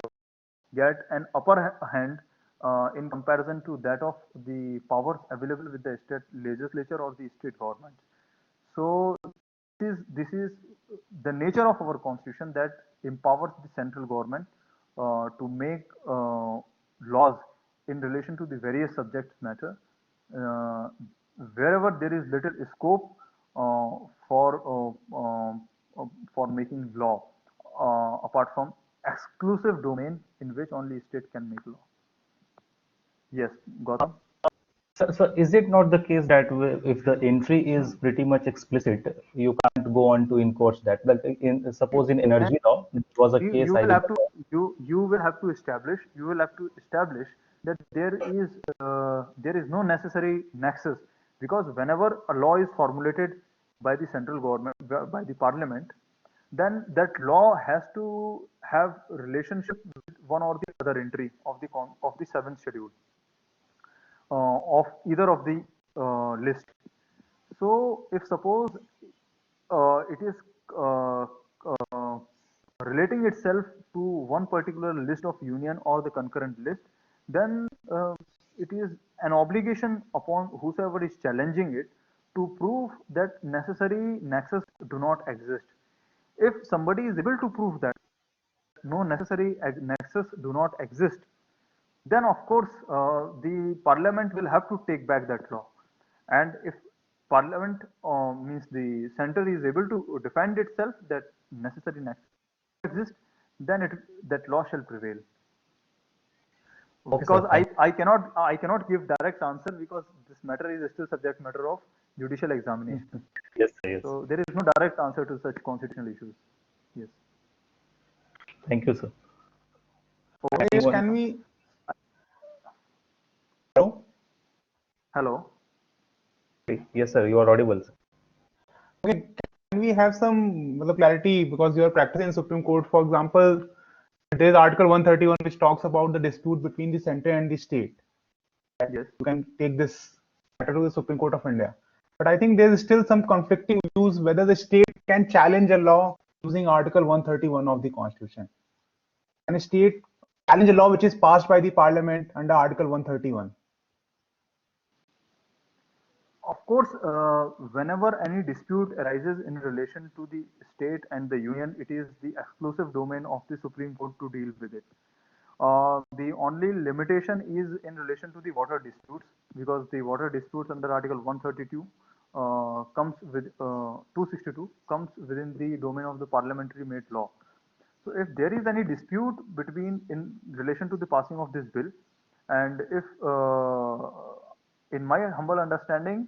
get an upper hand in comparison to that of the powers available with the state legislature or the state government. So this is the nature of our constitution that empowers the central government to make laws in relation to the various subject matter uh, wherever there is little scope uh, for for making law apart from exclusive domain in which only state can make law. Yes, Gautam.
So is it not the case that if the entry is pretty much explicit, you can't go on to enforce that? Like suppose in
Then
energy law, it was a case
you
I
will have to
remember.
you will have to establish that there is no necessary nexus because whenever a law is formulated by the central government by the parliament, then that law has to have relationship with one or the other entry of of the seventh schedule of either of the list. So if suppose it is uh, uh, relating itself to one particular list of union or the concurrent list, then it is an obligation upon whosoever is challenging it to prove that necessary nexus do not exist. If somebody is able to prove that no necessary nexus do not exist, then of course the parliament will have to take back that law. And if parliament means the center is able to defend itself that necessary nexus exists, then that law shall prevail.
Okay,
Because
sir. Thank
I cannot give direct answer because this matter is still subject matter of judicial examination.
Yes, sir, yes.
So there is no direct answer to such constitutional issues. Yes.
Thank you, sir.
Okay, yes,
Anyone?
can we? Hello?
Hello.
Yes, sir, you are audible, sir.
Okay, can we have some clarity because you are practicing Supreme Court? For example, there is Article 131 which talks about the dispute between the center and the state.
Yes.
You can take this matter to the Supreme Court of India. But I think there is still some conflicting views whether the state can challenge a law using Article 131 of the Constitution. Can a state challenge a law which is passed by the Parliament under Article 131?
Of course, whenever any dispute arises in relation to the state and the union, it is the exclusive domain of the Supreme Court to deal with it. The only limitation is in relation to the water disputes, because the water disputes under Article 132 comes with 262 comes within the domain of the parliamentary made law. So if there is any dispute between in relation to the passing of this bill, and if in my humble understanding,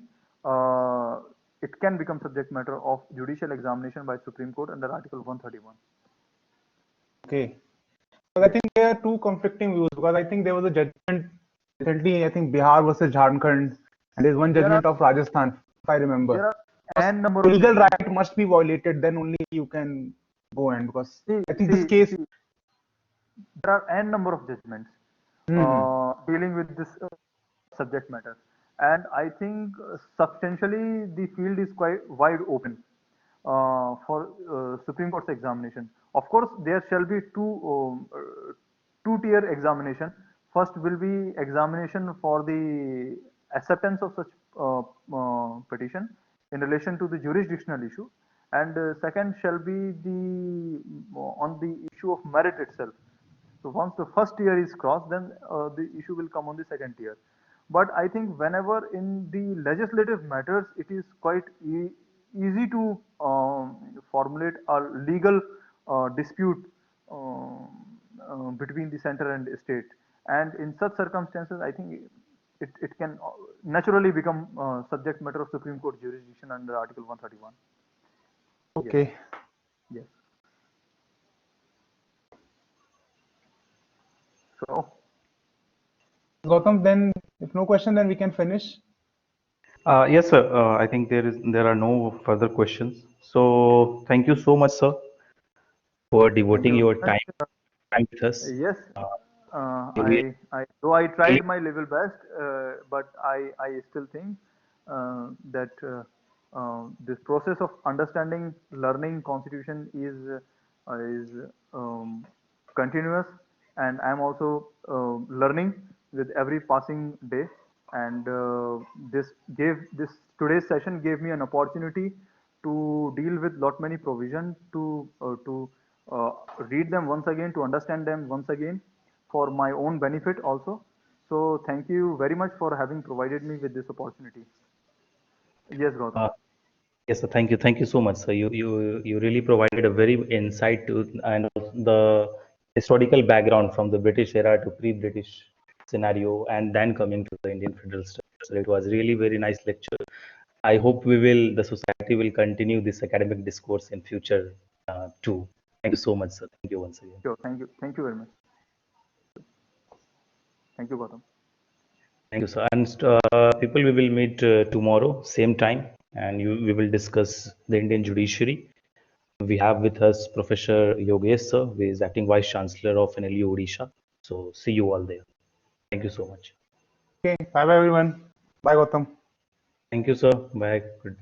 it can become subject matter of judicial examination by Supreme Court under Article 131.
Okay. But I think there are two conflicting views because I think there was a judgment recently, I think Bihar versus Jharkhand, and there's one
There are
judgment of Rajasthan, if I
there
remember.
are n number
The
of
legal
judgments.
right must be violated, then only you can go in because
See,
I think this
see,
case.
see, there are n number of judgments
Hmm.
dealing with this subject matter, and I think substantially the field is quite wide open for Supreme Court's examination. Of course, there shall be two-tier examination. First will be examination for the acceptance of such petition in relation to the jurisdictional issue, and second shall be the on the issue of merit itself. So once the first tier is crossed, then the issue will come on the second tier. But I think whenever in the legislative matters, it is quite easy to formulate a legal dispute between the center and state. And in such circumstances, I think it can naturally become subject matter of Supreme Court jurisdiction under Article 131.
Okay.
Yes. So,
Gautam, then if no question, then we can finish.
Yes, sir. I think there are no further questions. So thank you so much, sir, for
thank
devoting
you
your
very much.
time with us.
Yes,
Uh, we
I though I
really,
tried my level best, but I still think that this process of understanding, learning Constitution is continuous, and I'm also learning with every passing day. And this today's session gave me an opportunity to deal with lot many provisions to uh, read them once again, to understand them once again for my own benefit also. So thank you very much for having provided me with this opportunity. Yes, Gautam.
uh, yes, sir. Thank you so much, sir. You really provided a very insight to and the historical background from the British era to pre-British scenario, and then coming to the Indian federal structure. So it was really very nice lecture. I hope the society will continue this academic discourse in future too. Thank you so much, sir. Thank you once again.
Sure. Thank you. Thank you very much. Thank you, Gautam.
Thank you, sir. And people, we will meet tomorrow, same time, and we will discuss the Indian judiciary. We have with us Professor Yogesh, sir, who is acting Vice Chancellor of NLU Odisha. So see you all there. Thank you so much.
Okay. Bye bye, everyone. Bye, Gautam.
Thank you, sir. Bye. Good.